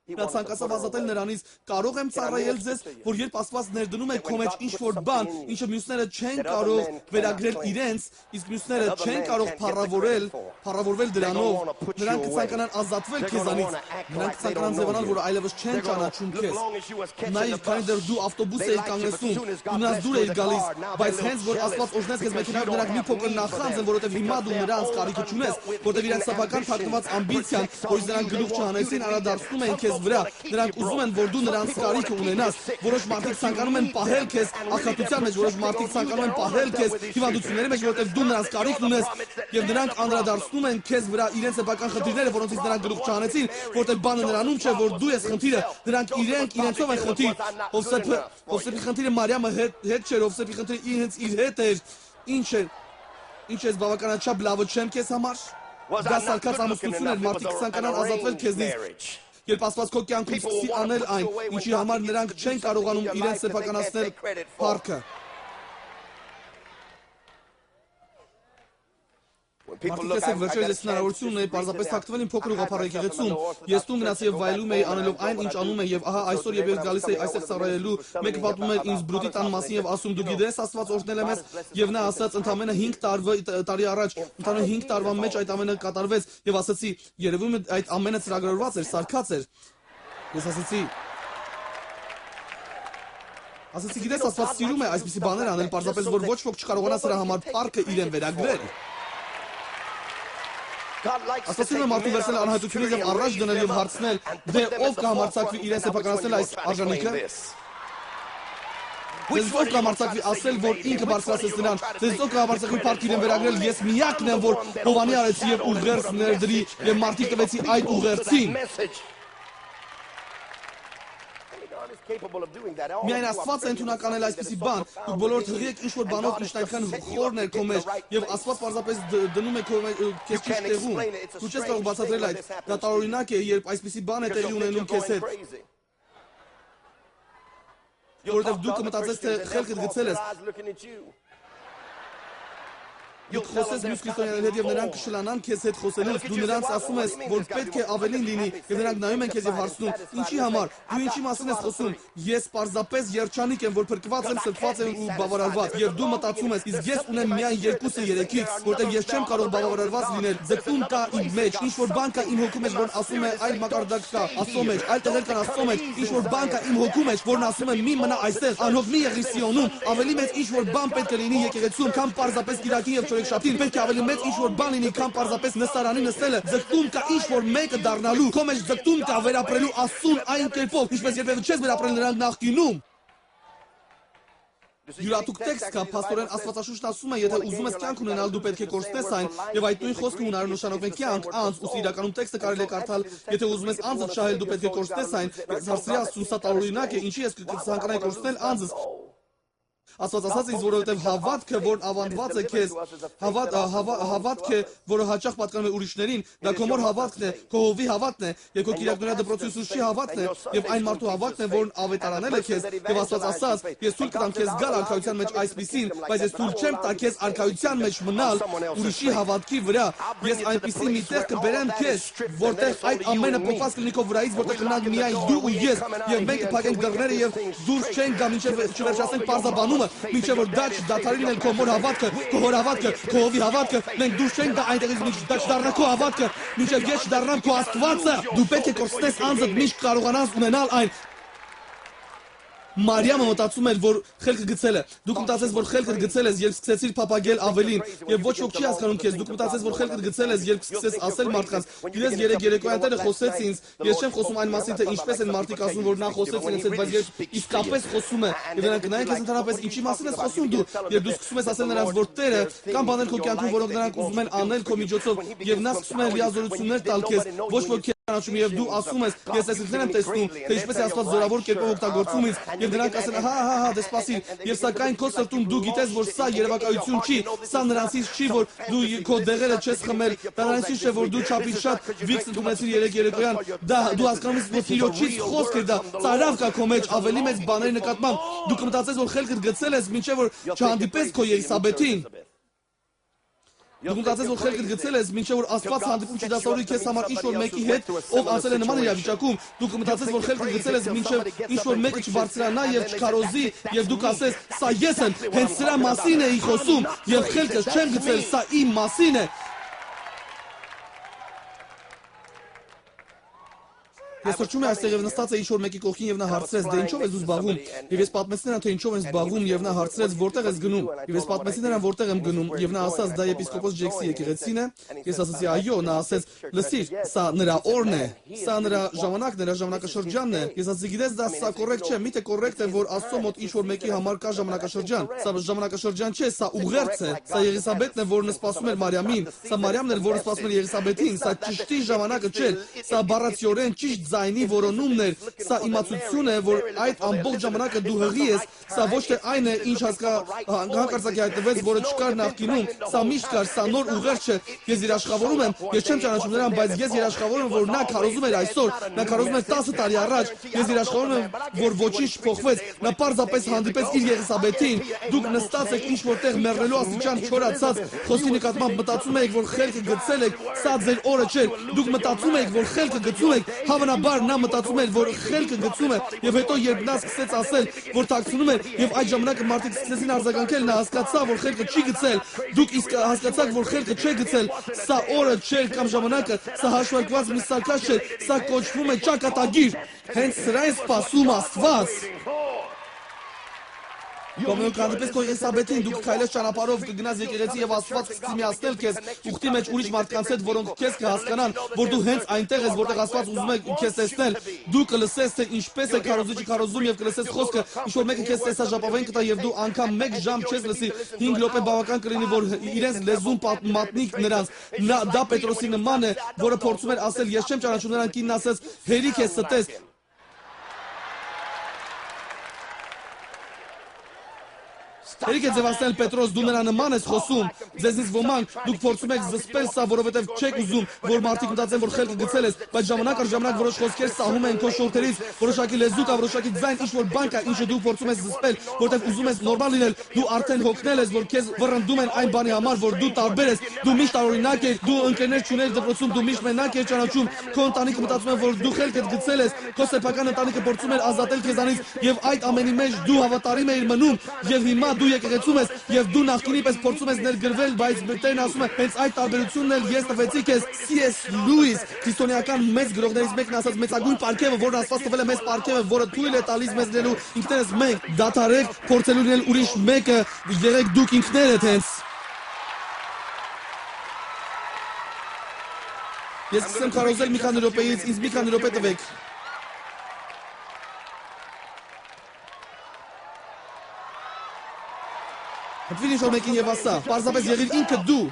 նա ցանկացավ ազատել նրանից, կարող եմ ծառայել ձեզ, որ երբ Աստված ներդնում է քո մեջ ինչ-որ բան, ինչը մյուսները չեն կարող վերագրել իրենց, իսկ մյուսները չեն կարող փառավորվել դրանով, նրանք կցանկանան ազատվել քեզանից, նրանք կցանկանան ձևանալ, որ այլևս չեն ճանաչում քեզ։ Նայիր, քանի դեռ դու ավտոբուս էիր կանգնեցնում, դու նրանց դուր էիր գալիս, բայց հենց որ Աստված օրհնեց քեզ մեքենայով, նրանք մի փոքր նախանձ են, որովհետև հիմա դու նրանց կարիքը չունես, որովհետև իրենց սեփական թաքնված ամբիցիան, որից նրանք գլուխ չհանեցին, անդրադարձնում են քեզ վրա, նրանք ուզում են, որ դու նրանց կարիքը ունենաս, որոշ մարդիկ ցանկանում են պահել քեզ աղքատության մեջ, որոշ մարդիկ ցանկանում են պահել քեզ հիվանդությունների մեջ, որովհետև դու նրանց կարիքն ունես, եւ նրանք անդրադարձնում են քեզ վրա իրենց սեփական խնդիրները, որոնցից նրանք գլուխ չհանեցին, որովհետև բանը նրանում չէ, որ դու ես խնդիրը, նրանք իրենցով են խնդիր։ Հովսեփի խնդիրը Մարիամը հետ չէր, Հովսեփի խնդիրը հենց իր հետ էր։ Ինչ ես բավականաչափ լավը չեմ քեզ համար։ Դա սարքած ամուսնություն էր, մարդիկ ցանկանան ազատվել քեզնից։ Երբ Աստված քո կյանքում սկսի անել այն, ինչի համար նրանք չեն կարողանում իրենց սեփականացնել փառքը։ Մարդիկ տեսեք, վերջերս հնարավորություն ունեի պարզապես թաքնվել իմ փոքր ուղղափառ եկեղեցում։ Ես տուն գնացի եւ վայելում էի անելով այն, ինչ անում էի, եւ ահա այսօր եւ ես գալիս էի այստեղ ծառայելու, մեկը պատմում էր ինձ բրուտի տան մասին եւ ասում՝ դու գիտես, Աստված օրհնել է մեզ, եւ նա ասաց ընդամենը 5 տարի առաջ, ընդամենը 5 տարվա մեջ այդ ամենը կատարվեց եւ ասացի, երևում է այդ ամենը ծրագրավորված էր, սարքած էր։ Ես ասացի, գիտես, Աստված սիրում է այսպիսի բաներ անել, պարզապես որ ոչ ոք չկարողանա սրա համար փառքը իրեն վերագրել։ Աստվածին եմ արդու վերցնել անհայտությունից և առաջ դնել և հարցնել, դե ով կհամարձակվի իրեն սեփականացնել այս արժանիքը։ Ձեզ ով կհամարձակվի ասել, որ ինքը բարձրացրեց նրան, ձեզ ով կհամարձակվի փառք իրեն վերագրել, ես միակն եմ, որ Հովանի արեցի և ուղերձ ներդրի և մարդիկ տվեցի այդ ուղերձին։ Միայն Աստված է ընդունակ անել այսպիսի բան, դուք բոլորդ հղիեք ինչ-որ բանով ինչ-որ այնքան խորն էր քո մեջ, և Աստված պարզապես դնում է քեզ ճիշտ տեղում, դու չես կարող բացատրել այդ, դա տարօրինակ է, երբ այսպիսի բան է տեղի ունենում քեզ հետ, որովհետև դու կմտածես, թե խելքդ գցել ես, Դուք խոսես մյուս քրիստոնյաների հետ և նրանք կշլանան քեզ հետ խոսելուց, դու նրանց ասում ես, որ պետք է ավելին լինի, և նրանք նայում են քեզ և հարցնում, ինչի համար, դու ինչի մասին ես խոսում, ես պարզապես երջանիկ եմ, որ փրկված եմ, սրբված եմ ու բավարարված, և դու մտածում ես, իսկ ես ունեմ միայն 2-3-ից, որտեղ ես չեմ կարող բավարարված լինել, ձգտում կա իմ մեջ, ինչ-որ բան կա իմ հոգու մեջ, որն ասում է այլ մակարդակ կա Աստծո մեջ, այլ տեղեր կան Աստծո մեջ, ինչ-որ բան կա իմ հոգու մեջ, որն ասում է մի մնա այստեղ, անհոգ մի եղիր Սիոնում, ավելի մեծ ինչ-որ բան պետք է լինի եկեղեցում, քան պարզապես Կիրակի և Շաբաթին պետք է ավելի մեծ ինչ-որ բան լինի, քան պարզապես նստարանի նստելը, ձգտում կա ինչ-որ մեկը դառնալու, քո մեջ ձգտում կա վերապրելու Աստծուն այն կերպով, ինչպես երբևէ չես վերապրել նրան նախկինում։ Յուրատուկ տեքստ կա, փաստորեն Աստվածաշունչն ասում է, եթե ուզում ես կյանք ունենալ, դու պետք է կորցնես այն, եւ այդ նույն խոսքը հունարեն նշանակում է կյանք, անձ, ու իրականում տեքստը կարելի է կարդալ, եթե ուզում ես անձդ շահել, դու պետք է կորցնես այն, հարցրի Աստծուն սա տարօրինակ է, ինչի ես կցանկանայի կորցնել անձս։ Աստված ասաց ինձ, որովհետև հավատքը, որն ավանդված է քեզ, հավատքը, որը հաճախ պատկանում է ուրիշներին, դա քո մոր հավատքն է, քո հովի հավատքն է, եւ քո Կիրակնորյա դպրոցի ուսուցչի հավատքն է, եւ այն մարդու հավատքն է, որն ավետարանել է քեզ, եւ Աստված ասաց, ես թույլ կտամ քեզ գալ արքայության մեջ այսպիսին, բայց ես թույլ չեմ տա քեզ արքայության մեջ մնալ ուրիշի հավատքի վրա։ Ես այնպիսի մի տեղ կբերեմ քեզ, որտեղ այդ ամենը փոխված կլինի քո վրայից, որտեղ կմնանք միայն դու ու ես, եւ մենք կփակենք դռները եւ դուրս չենք գա մինչեւ չվերջացնենք պարզաբանումը, մինչև որ դա չդադարի լինել քո մոր հավատքը, քո հոր հավատքը, քո հովի հավատքը, մենք դուրս չենք գա այնտեղից մինչև դա չդառնա քո հավատքը, մինչև ես չդառնամ քո Աստվածը, դու պետք է կորցնես անձդ, միշտ կարողանաս ունենալ այն։ Մարիամը մտածում էր, որ խելքը գցել է։ Դուք մտածես, որ խելքդ գցել ես, երբ սկսեցիր փափագել ավելին, եւ ոչ ոք չի հասկանում քեզ։ Դուք մտածես, որ խելքդ գցել ես, երբ սկսես ասել մարդկանց։ Գիտես, երեկոյան տերը խոսեց ինձ։ Ես չեմ խոսում այն մասին, թե ինչպես են մարդիկ ասում, որ նա խոսեց ինձ հետ, բայց երբ իսկապես խոսում է, եւ նրանք գնային քեզ ընդհանրապես ինչի մասին ես խոսում դու, եւ դու սկսում ես ասել նրանց, որ Տերը կամ բաներ քո կյանքում, որոնք նրանք ուզում են անել քո միջոցով, եւ նա սկսում է լիազորություններ տալ քեզ, ոչ ոք Եվ դու ասում ես, ես այսինքն եմ տեսնում, թե ինչպես է Աստված զորավոր կերպով օգտագործում ինձ, եւ նրանք ասեն, հա, դե սպասիր, եւ սակայն քո սրտում դու գիտես, որ սա երևակայություն չի, սա նրանցից չի, որ դու քո դեղերը չես խմել, դա նրանցից չէ, որ դու չափից շատ վիքս ընդունեցիր երեք երեկոյան, դա դու հասկանում ես, որ Տիրոջից խոսք է դա, ծարավ կա քո մեջ ավելի մեծ բաների նկատմամբ, դու կմտածես, որ խելքդ գցել ես, մինչեւ որ չհանդիպես քո Եղիսաբեթին։ Դու մտածես, որ խելքդ գցել ես, մինչև որ Աստված հանդիպում չդասավորի քեզ համար ինչ-որ մեկի հետ, ով անցել է նման իրավիճակում, դու կմտածես, որ խելքդ գցել ես, մինչև ինչ-որ մեկը չբարձրանա եւ չքարոզի, եւ դու կասես, սա ես եմ, հենց սրա մասին էի խոսում, եւ խելքս չեմ գցել, սա իմ մասին է։ Ես թրջում եմ այստեղ եւ նստած է ինչ-որ մեկի կողքին եւ նա հարցրեց, դե ինչով ես դու զբաղվում։ Եվ ես պատմեցի նրան, թե ինչով եմ զբաղվում եւ նա հարցրեց, որտեղ ես գնում։ Եվ ես պատմեցի նրան, որտեղ եմ գնում եւ նա ասաց, դա եպիսկոպոս Ջեքսի եկեղեցին է։ Ես ասացի, այո, նա ասեց, լսիր, սա նրա օրն է, սա նրա ժամանակն է, նրա ժամանակաշրջանն է։ Ես ասացի, գիտես, դա սա կոռեկտ չէ, միթե կոռեկտ է, որ Աստծո մոտ ինչ-որ մեկի համար կա ժամանակաշրջան։ Սա ժամանակաշրջան չէ, սա ուղերձ է, սա Եղիսաբեթն է, որն սպասում էր Մարիամին, սա Մարիամն էր, որը սպասում էր Եղիսաբեթին, սա ճշտի ժամանակը չէ, սա բառացիորեն ճիշտ ձայնի որոնումն էր, սա իմացություն է, որ այդ ամբողջ ժամանակը դու հղի ես, սա ոչ թե այն է, ինչ հանկարծակի հայտնվեց, որը չկար նախկինում, սա միշտ կար, սա նոր ուղերձ չէ։ Ես երաշխավորում եմ, ես չեմ ճանաչում նրան, բայց ես երաշխավորում եմ, որ նա քարոզում էր այսօր, նա քարոզում էր 10 տարի առաջ, ես երաշխավորում եմ, որ ոչինչ չփոխվեց, նա պարզապես հանդիպեց իր Եղիսաբեթին, դուք նստած եք ինչ որտեղ մեռնելու աստիճան չորացած, խոսքի նկատմամբ մտածում եք, որ խելքը գցել եք, սա ձեր օրը չէ, դուք մտածում եք, որ խելքը գցում եք, հավանաբար նա մտածում էր, որ խելքը գցում է, եւ հետո երբ նա սկսեց ասել, որ թաքցնում էր, եւ այդ ժամանակ մարդիկ սկսեցին արձագանքել, նա հասկացավ, որ խելքը չի գցել, դուք իսկ հասկացաք, որ խելքը չէ գցել, սա օրը չէր կամ ժամանակը, սա հաշվարկված մի սարքած չէր, սա կոչվում է ճակատագիր, հենց սրա է սպասում Աստված։ Կամ հանդիպես քո Եղիսաբեթին դուք քայլես ճանապարհով կգնաս եկեղեցի եւ Աստված կսկսի միացնել քեզ ուխտի մեջ ուրիշ մարդկանց հետ, որոնք քեզ կհասկանան, որ դու հենց այնտեղ ես, որտեղ Աստված ուզում է քեզ տեսնել, դու կլսես թե ինչպես է քարոզիչը քարոզում եւ կլսես խոսքը, ինչ որ մեկը քեզ տեսա ժապավեն կտա եւ դու անգամ 1 ժամ չես լսի, 5 րոպե բավական կլինի, որ իրենց լեզուն մատնիկ նրանց։ Դա Պետրոսի նման է, որը փորձում էր ասել, ես չեմ ճանաչում նրան, կինն ասեց, հերիք է ստես։ Երեք է ձևացնել Պետրոս, դու նրա նման ես խոսում, ձեզնից ոմանք դուք փորձում եք զսպել սա, որովհետև չեք ուզում, որ մարդիկ մտածեն, որ խելքը գցել ես, բայց ժամանակ առ ժամանակ որոշ խոսքեր սահում են քո շորթերից, որոշակի լեզու կա, որոշակի ձայն, ինչ որ բան կա, ինչը դու փորձում ես զսպել, որովհետև ուզում ես նորմալ լինել, դու արդեն հոգնել ես, որ քեզ վռնդում են այն բանի համար, որ դու տարբեր ես, դու միշտ տարօրինակ ես, դու ընկերներ չունես դպրոցում, դու միշտ մենակ ես ճանաչում, քո ընտանիքը մտածում է, որ դու խելքդ գցել ես, քո սեփական ընտանիքը փորձում էր ազատել քեզանից, եւ այդ ամենի մեջ դու հավատարիմ ես մնում, եւ հիմա դու եկեղեցում ես եւ դու նախկինի պես փորձում ես ներգրվել, բայց Տերն ասում է, հենց այդ տարբերությունն էլ ես տվեցի քեզ։ C.S. Lewis, քրիստոնեական մեծ գրողներից մեկն ասած, մեծագույն պարգևը, որն Աստված տվել է մեզ պարգևը, որը թույլ է տալիս մեզ լինելու ինքներս մենք, դադարեք փորձելու լինել ուրիշ մեկը, եղեք դուք ինքներդ հենց։ Ես կսեմ քարոզել մի քանի րոպեից, ինձ մի քանի րոպե տվեք։ Հտվիր ինչ-որ մեկին եւ ասա, պարզապես եղիր ինքդ դու։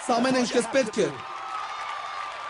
Սա ամենը ինչ քեզ պետք է։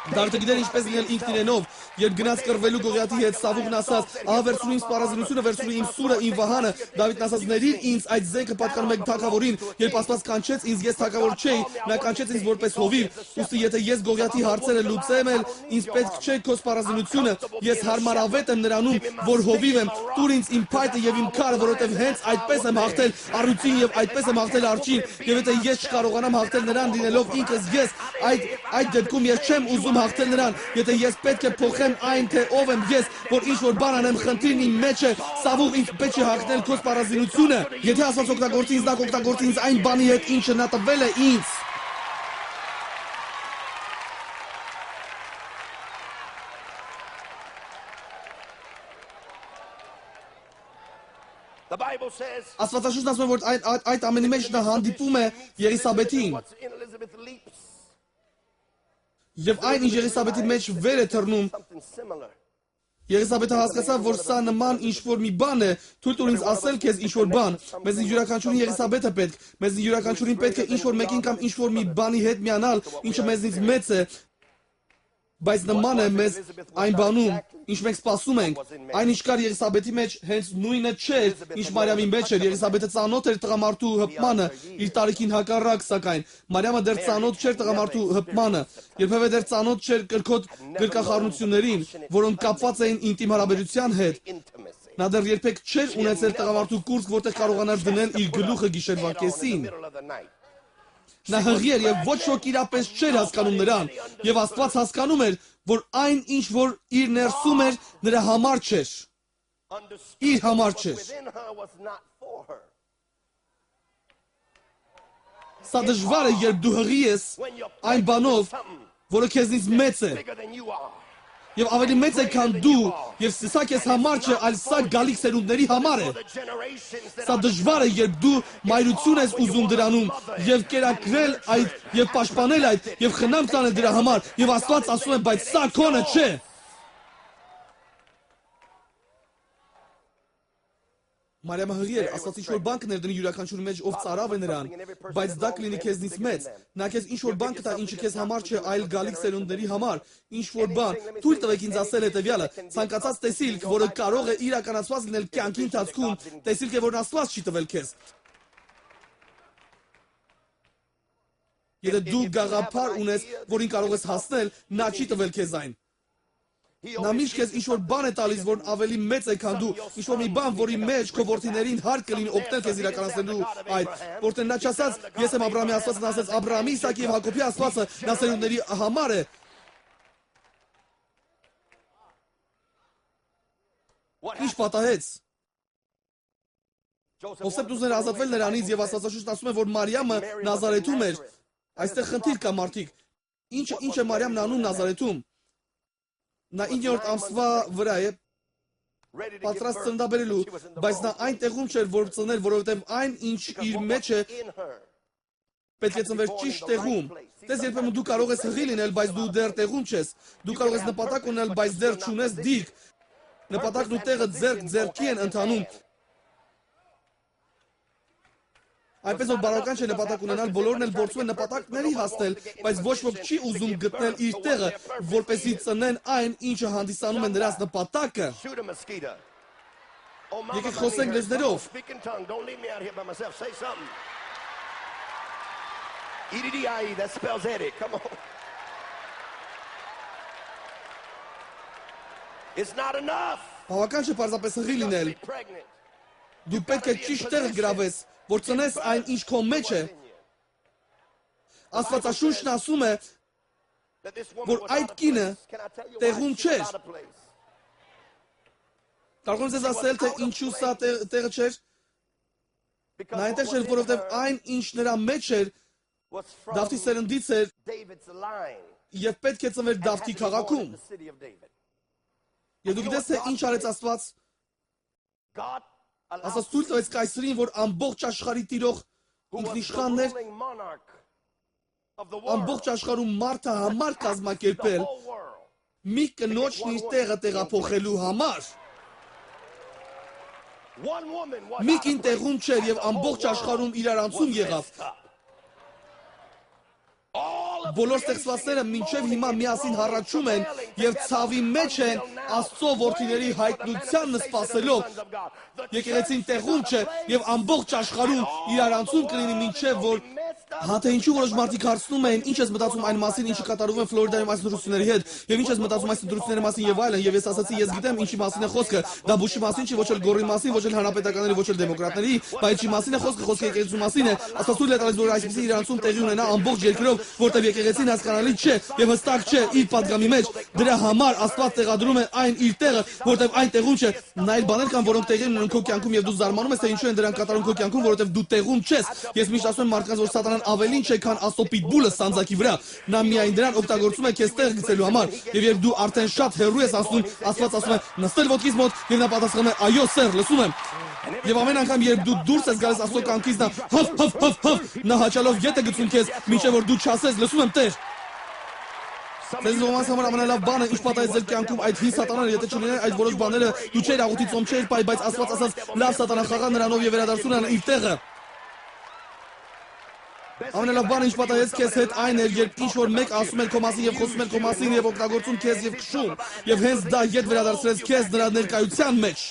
Դավիթը գիտեր ինչպես լինել ինքն իրենով, երբ գնաց կռվելու Գողիաթի հետ, Սավուղն ասաց, ահա վերցրու ինձ սպառազինությունը, վերցրու իմ սուրը, իմ վահանը, Դավիթն ասաց, ների ինձ այդ զենքը պատկանում է թագավորին, երբ Աստված կանչեց ինձ, ես թագավոր չէի, նա կանչեց ինձ որպես հովիվ, ուստի եթե ես Գողիաթի հարցերը լուծեմ էլ, ինձ պետք չէ քո սպառազինությունը, ես հարմարավետ եմ նրանում, որ հովիվ եմ, տուր ինձ իմ փայտը եւ իմ քարը, որովհետեւ հենց այդպես եմ հաղթել առյուծին եւ այդպես եմ հաղթել արջին, եւ եթե ես չկարողանամ հաղթել նրան լինելով ինքս ես, այդ դեպքում ես չեմ ուզում հաղթել նրան, եթե ես պետք է փոխեմ այն, թե ով եմ ես, որ ինչ-որ բան անեմ, խնդիրն իմ մեջ է, Սավուղ ինձ պետք է հաղթել քո սպառազինությունը, եթե Աստված օգտագործի ինձ, նա կօգտագործի ինձ այն բանի հետ, ինչը նա տվել է ինձ։ Աստվածաշունչն ասում է, որ այդ ամենի մեջ նա հանդիպում է Եղիսաբեթին։ Եվ այն ինչ Եղիսաբեթի մեջ վեր է թռնում, Եղիսաբեթը հասկացավ, որ սա նման ինչ-որ մի բան է, թույլ տուր ինձ ասել քեզ ինչ-որ բան, մեզ յուրաքանչյուրին Եղիսաբեթը պետք, մեզ յուրաքանչյուրին պետք է ինչ-որ մեկին կամ ինչ-որ մի բանի հետ միանալ, ինչը մեզնից մեծ է, բայց նման է մեզ այն բանում, ինչ մենք սպասում ենք, այն ինչ կար Եղիսաբեթի մեջ հենց նույնը չէր, ինչ Մարիամի մեջ էր, Եղիսաբեթը ծանոթ էր տղամարդու հպմանը, իր տարիքին հակառակ սակայն, Մարիամը դեռ ծանոթ չէր տղամարդու հպմանը, երբևէ դեռ ծանոթ չէր կրքոտ գրկախառնություններին, որոնք կապված էին ինտիմ հարաբերության հետ, նա դեռ երբեք չէր ունեցել տղամարդու կուրս, որտեղ կարողանար դնել իր գլուխը գիշերվա կեսին։ Նա հղի էր և ոչ ոք իրապես չէր հասկանում նրան, և Աստված հասկանում էր, որ այն ինչ որ իր ներսում էր, նրա համար չէր, իր համար չէր։ Սա դժվար է, երբ դու հղի ես այն բանով, որը քեզնից մեծ է, և ավելի մեծ է, քան դու, և սա քեզ համար չէ, այլ սա գալիք սերունդների համար է։ Սա դժվար է, երբ դու մայրություն ես ուզում դրանում, և կերակրել այդ, և պաշտպանել այդ, և խնամք տանել դրա համար, և Աստված ասում է, բայց սա քոնը չէ։ Մարիամը հղի էր, Աստված ինչ-որ բան կներդնի յուրաքանչյուրի մեջ, ով ծարավ է նրան, բայց դա կլինի քեզնից մեծ։ Նա քեզ ինչ-որ բան կտա, ինչը քեզ համար չէ, այլ գալիք սերունդների համար, ինչ-որ բան։ Թույլ տվեք ինձ ասել հետևյալը. ցանկացած տեսիլք, որը կարող է իրականացված լինել կյանքի ընթացքում, տեսիլք է, որն Աստված չի տվել քեզ։ Եթե դու գաղափար ունես, որին կարող ես հասնել, նա չի տվել քեզ այն։ Նա միշտ քեզ ինչ-որ բան է տալիս, որն ավելի մեծ է, քան դու, ինչ-որ մի բան, որի մեջ քո որդիներին հարկ կլինի օգնել քեզ իրականացնելու այդ, որտեղ նա չասաց, ես եմ Աբրահամի Աստվածը, նա ասաց Աբրահամի, Իսակի և Հակոբի Աստվածը, նա սերունդների համար է։ Ինչ պատահեց։ Ովսեփն ուզում էր ազատվել նրանից, և Աստվածաշունչն ասում է, որ Մարիամը Նազարեթում էր։ Այստեղ խնդիր կա, մարդիկ։ Ինչ է Մարիամն անում Նազարեթում։ Նա 9-րդ ամսվա վրա է պատրաստ ծննդաբերելու, բայց նա այն տեղում չէր, որ ծներ, որովհետև այն, ինչ իր մեջ է, պետք է ծնվեր ճիշտ տեղում։ Տես երբեմն դու կարող ես հղի լինել, բայց դու դեռ տեղում չես։ Դու կարող ես նպատակ ունենալ, բայց դեռ չունես դիրք։ Նպատակն ու տեղը ձեռքի են ընթանում։ Այնպես որ բարոյական չէ նպատակ ունենալ, բոլորն էլ փորձում են նպատակների հասնել, բայց ոչ ոք չի ուզում գտնել իր տեղը, որպեսզի ծնեն այն, ինչը հանդիսանում է նրանց նպատակը։ Եկեք խոսենք լեզներով։ that spells headache. Come on. It's not enough. Բավական չէ պարզապես հղի լինել։ Դու պետք է ճիշտ տեղը գրավես, որ ծնես այն, ինչ քո մեջ է։ Աստվածաշունչն ասում է, որ այդ կինը տեղում չէր։ Կարող եմ ձեզ ասել, թե ինչու սա տեղը չէր։ Նա այնտեղ չէր, որովհետև այն, ինչ նրա մեջ էր, Դավթի սերնդից էր և պետք է ծնվեր Դավթի քաղաքում։ Եվ դու գիտես, թե ինչ արեց Աստված։ Աստված թույլ տվեց կայսրին, որ ամբողջ աշխարհի տիրող ինքնիշխանն էր, ամբողջ աշխարհում մարդը համար կազմակերպել մի կնոջն իր տեղը տեղափոխելու համար։ Մի կին տեղում չէր և ամբողջ աշխարհում իրարանցում եղավ։ Բոլոր ստեղծվածները մինչև հիմա միասին հառաչում են և ցավի մեջ են Աստծո որդիների հայտնությանն սպասելով։ Եկեղեցին տեղում չէ և ամբողջ աշխարհում իրարանցում կլինի մինչև որ Հա թե ինչու որոշ մարդիկ հարցնում են, ինչ ես մտածում այն մասին, ինչը կատարվում է Ֆլորիդայում այս ընտրությունների հետ, եւ ինչ ես մտածում այս ընտրությունների մասին եւ այլն, եւ ես ասացի, ես գիտեմ ինչի մասին է խոսքը, դա Բուշի մասին չի, ոչ էլ Գորի մասին, ոչ էլ հանրապետականների, ոչ էլ դեմոկրատների, բայց ինչի մասին է խոսքը, խոսքը եկեղեցու մասին է, Աստված թույլ է տալիս, որ այսպիսի իրանցում տեղի ունենա ամբողջ երկրով, որտեղ եկեղեցին հասկանալի չէ եւ հստակ չէ իր падգամի մեջ, դրա համար Աստված տեղադրում է այն իր տեղը, որտեղ այն տեղում չէ, նայել բաներ կան, որոնք տեղի ունեն քո կյանքում եւ դու զարմանում ես, թե ինչու են դրանք կատարում քո կյանքում, որովհետեւ դու տեղում չես։ Ես միշտ ասում եմ մարդկանց, որ սատանան ավելին չէ, քան Աստծո պիտբուլը սանձակի վրա։ Նա միայն դրան օգտագործում է քեզ տեղ գցելու համար։ Եվ երբ դու արդեն շատ հեռու ես ասում, Աստված ասում է՝ նստել ոտքից մոտ, եւ նա պատասխանում է՝ այո, սեր, լսում եմ։ Եվ ամեն անգամ երբ դու դուրս ես գալիս Աստծո կամքից, նա հով, նա հաճալով ետ է գցում քեզ, մինչև որ դու չասես՝ լսում եմ, Տեր։ Ձեզ ոմանց համար ամենալավ բանը ինչ պատահեց ձեր կյանքում այդ հին սատանան, եթե չլիներ այդ որոշ բաները, դու չէիր աղոթի ծոմ չէիր պայ, բայց Աստված ասաց լավ սատանա խաղա նրանով եւ վերադարձուն նրան իր տեղը։ Ամենալավ բանը ինչ պատահեց քեզ հետ այն էր, երբ ինչ որ մեկ ասում էր քո մասին եւ խոսում էր քո մասին եւ օգտագործում քեզ եւ քշում, եւ հենց դա ետ վերադարձրեց քեզ նրա ներկայության մեջ։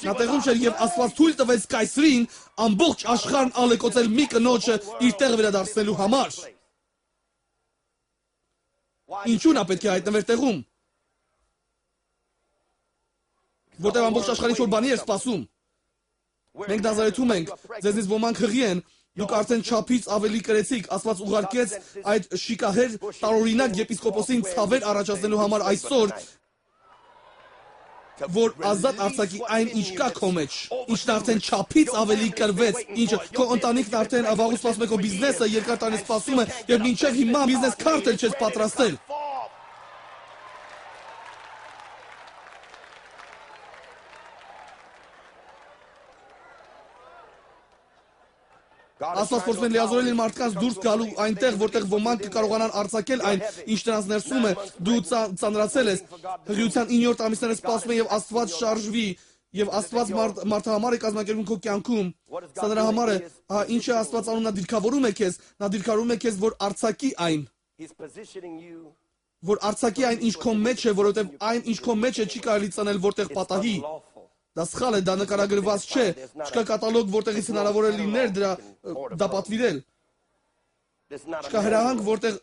Նա տեղում չէր եւ Աստված թույլ տվեց կայսրին ամբողջ աշխարհն ալեկոծել մի կնոջը իր տեղը վերադարձնելու համար։ Ինչու նա պետք է հայտնվեր տեղում։ Որտեղ ամբողջ աշխարհի ինչ որ բանի էր սպասում։ Մենք դազարեցում ենք, ձեզնից ոմանք հղի են, դուք արդեն չափից ավելի կրեցիք, Աստված ուղարկեց այդ շիկահեր տարօրինակ եպիսկոպոսին ցավեր առաջացնելու համար այսօր, որ ազատ արձակի այն ինչ կա քո մեջ, ինչն արդեն չափից ավելի կրվեց, ինչը քո ընտանիքն արդեն վաղուց սպասում է քո բիզնեսը, երկար տարի սպասում է եւ մինչեւ հիմա բիզնես քարտել չես պատրաստել։ Աստված փորձում է լիազորել իր մարդկանց դուրս գալու այնտեղ, որտեղ ոմանք կկարողանան արձակել այն, ինչ նրանց ներսում է, դու ծանրացել ես, հղիության 9-րդ ամիսները սպասում է եւ Աստված շարժվի, եւ Աստված մարդահամար է կազմակերպում քո կյանքում։ Սա նրա համար է, ինչ է Աստված անում, նա դիրքավորում է քեզ, նա դիրքավորում է քեզ, որ արձակի այն, որ արձակի այն, ինչ քո մեջ է, որովհետեւ այն, ինչ քո մեջ է, չի կարելի ծնել որտեղ պատահի։ Դա սխալ է, դա նկարագրված չէ, չկա կատալոգ, որտեղից հնարավոր է լիներ դա պատվիրել։ Չկա հրահանգ, որտեղ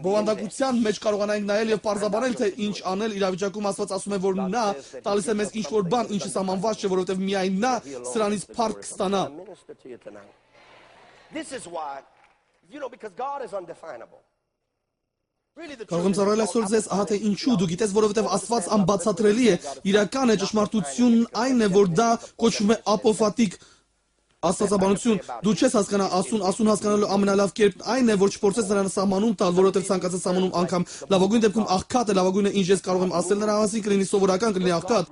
բովանդակության մեջ կարողանանք նայել եւ պարզաբանել, թե ինչ անել իրավիճակում Աստված ասում է, որ նա տալիս է մեզ ինչ որ բան, ինչը սահմանված չէ, որովհետեւ միայն նա սրանից փառք կստանա։ Կարող եմ ծառայել այսօր ձեզ, ահա թե ինչու, դու գիտես, որովհետև Աստված անբացատրելի է, իրական է, ճշմարտությունն այն է, որ դա կոչվում է ապոֆատիկ աստվածաբանություն, դու չես հասկանա ասուն հասկանալու ամենալավ կերպն այն է, որ չփորձես նրան սահմանում տալ, որովհետև ցանկացած սահմանում անգամ լավագույն դեպքում աղքատ է, լավագույնը ինչ ես կարող եմ ասել նրա մասին կլինի սովորական, կլինի աղքատ։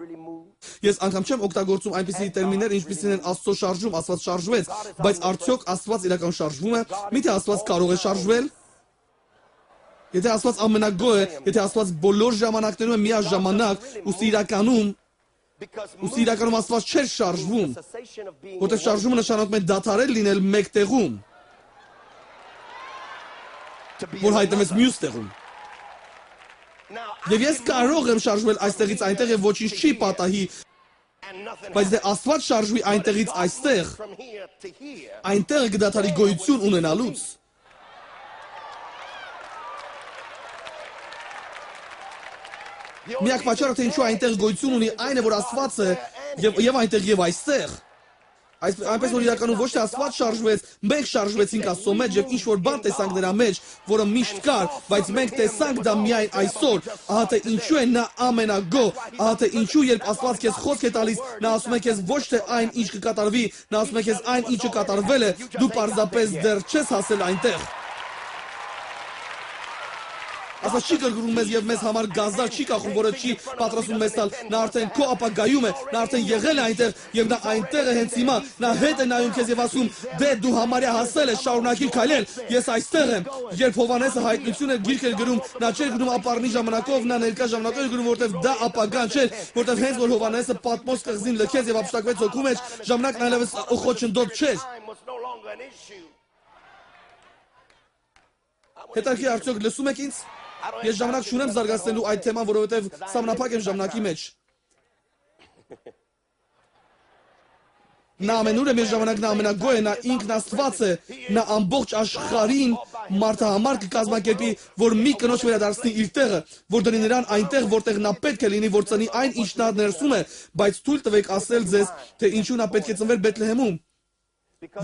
Ես անգամ չեմ օգտագործում այնպիսի տերմիններ, ինչպիսին են Աստծո շարժում, Աստված շարժվեց, բայց արդյոք Աստված իրական շարժվում է, միթե Աստված կարող է շարժվել։ Եթե Աստված ամենագոհ է, եթե Աստված բոլոր ժամանակներում է միաժամանակ, ուստի իրականում Աստված չէր շարժվում, որտեղ շարժումը նշանակում է դադարել լինել մեկ տեղում, որ հայտնվեց մյուս տեղում։ Եվ ես կարող եմ շարժվել այստեղից այնտեղ եւ ոչինչ չի պատահի, բայց դե Աստված շարժվի այնտեղից այստեղ, այնտեղ կդադարի գոյություն ունենալուց։ Միակ պատճառը թե ինչու այնտեղ գոյություն ունի այն է, որ Աստված է եւ այնտեղ եւ այստեղ։ Այնպես որ իրականում ոչ թե Աստված շարժվեց, մենք շարժվեցինք Աստծո մեջ եւ ինչ որ բան տեսանք նրա մեջ, որը միշտ կար, բայց մենք տեսանք դա միայն այսօր։ Ահա թե ինչու է նա ամենագոհ, ահա թե ինչու երբ Աստված քեզ խոսք է տալիս, նա ասում է քեզ ոչ թե այն ինչ կկատարվի, նա ասում է քեզ այն ինչը կատարվել է, դու պարզապես դեռ չես հասել այնտեղ։ Աստված չի գրգռում մեզ եւ մեզ համար գազդար չի կախում, որը չի պատրաստում մեզ տալ։ Նա արդեն քո ապագայում է, նա արդեն եղել է այնտեղ եւ նա այնտեղ է հենց հիմա։ Նա հետ է նայում քեզ եւ ասում. «Դե դու համարյա հասել ես, շարունակիր քայլել, ես այստեղ եմ»։ Երբ Հովհաննեսը հայտնություն էր գիրք էր գրում, նա չէր գրում ապառնի ժամանակով, նա ներկա ժամանակով էր գրում, որտեվ դա ապագան չէր, որտեվ հենց որ Հովհաննեսը Պատմոս կղզին լքեց եւ ապշտակվեց հոգու մեջ, ժամանակն այլևս խոչընդոտ չէր։ Հետաքրքիր արդյոք լսում եք ինձ։ Ես ժամանակ չունեմ զարգացնելու այդ թեման, որովհետև սահմանափակ եմ ժամանակի մեջ։ Նա ամենուր է մեր ժամանակն ամենագոհ է, նա ինքն Աստված է, նա ամբողջ աշխարհին մարդահամար կկազմակերպի, որ մի կնոջ վերադարձնի իր տեղը, որ դնի նրան այնտեղ, որտեղ նա պետք է լինի, որ ծնի այն, ինչ նա ներսում է, բայց թույլ տվեք ասել ձեզ, թե ինչու նա պետք է ծնվեր Բեթլեհեմում,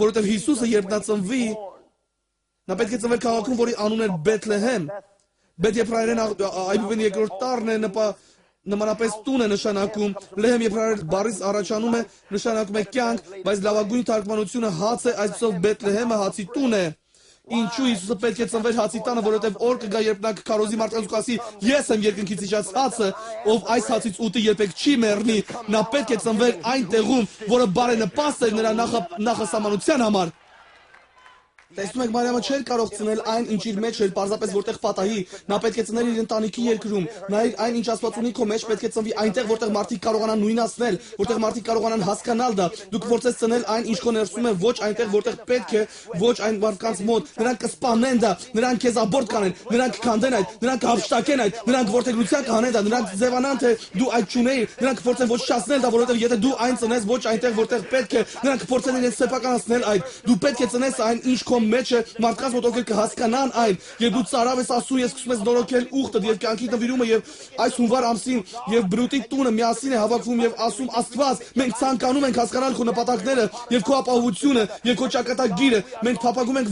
որովհետև Հիսուսը երբ նա ծնվի, նա պետք է ծնվեր քաղաքում, որի անուն էր Բեթլեհեմ։ Բեթեփրայերեն այբուբեն երկրորդ տառն է նմանապես տուն է նշանակում, լեհեմ եփրայեր բառից առաջանում է նշանակում է կյանք, բայց լավագույն թարգմանությունը հաց է, այսպիսով Բեթլեհեմը հացի տուն է։ Ինչու Հիսուսը պետք է ծնվեր հացի տանը, որովհետև օր կգա, երբ նա կքարոզի մարդկանց ու կասի. «Ես եմ երկնքից իջած հացը, ով այս հացից ուտի երբեք չի մեռնի»։ Նա պետք է ծնվեր այն տեղում, որը բարենպաստ էր նրա նախասահմանության համար։ Տեսնում եք, Մարիամը չէր կարող ծնել այն, ինչ իր մեջ էր, պարզապես որտեղ պատահի, նա պետք է ծներ իր ընտանիքի երկրում, նայր այն, ինչ Աստված ունի քո մեջ, պետք է ծնվի այնտեղ, որտեղ մարդիկ կարողանան նույնացնել, որտեղ մարդիկ կարողանան հասկանալ դա, դու կփորձես ծնել այն, ինչ քո ներսում է, ոչ այնտեղ, որտեղ պետք է, ոչ այն մարդկանց մոտ, նրանք կսպանեն դա, նրանք քեզ աբորտ կանեն, նրանք կքանդեն այդ, նրանք կհափշտակեն այդ, նրանք ворթեգրության կհանեն դա, նրանք ձևանան, թե դու այդ չունեիր, նրանք կփորձեն ոչնչացնել դա, որովհետև եթե դու այն ծնես ոչ այնտեղ, որտեղ պետք է, նրանք կփորձեն իրենց սեփականացնել այդ, դու պետք է ծնես այն, ինչ քո մեջ է, մարդկանց մոտ ովքեր կհասկանան այն, երբ դու ծարավ ես ասում, ես սկսում ես նորոգել ուխտը եւ կյանքի նվիրումը եւ այս հունվար ամսին եւ բրուտի տունը միասին է հավաքվում եւ ասում Աստված, մենք ցանկանում ենք հասկանալ քո նպատակները եւ քո ապահովությունը եւ քո ճակատագիրը, մենք փափագում ենք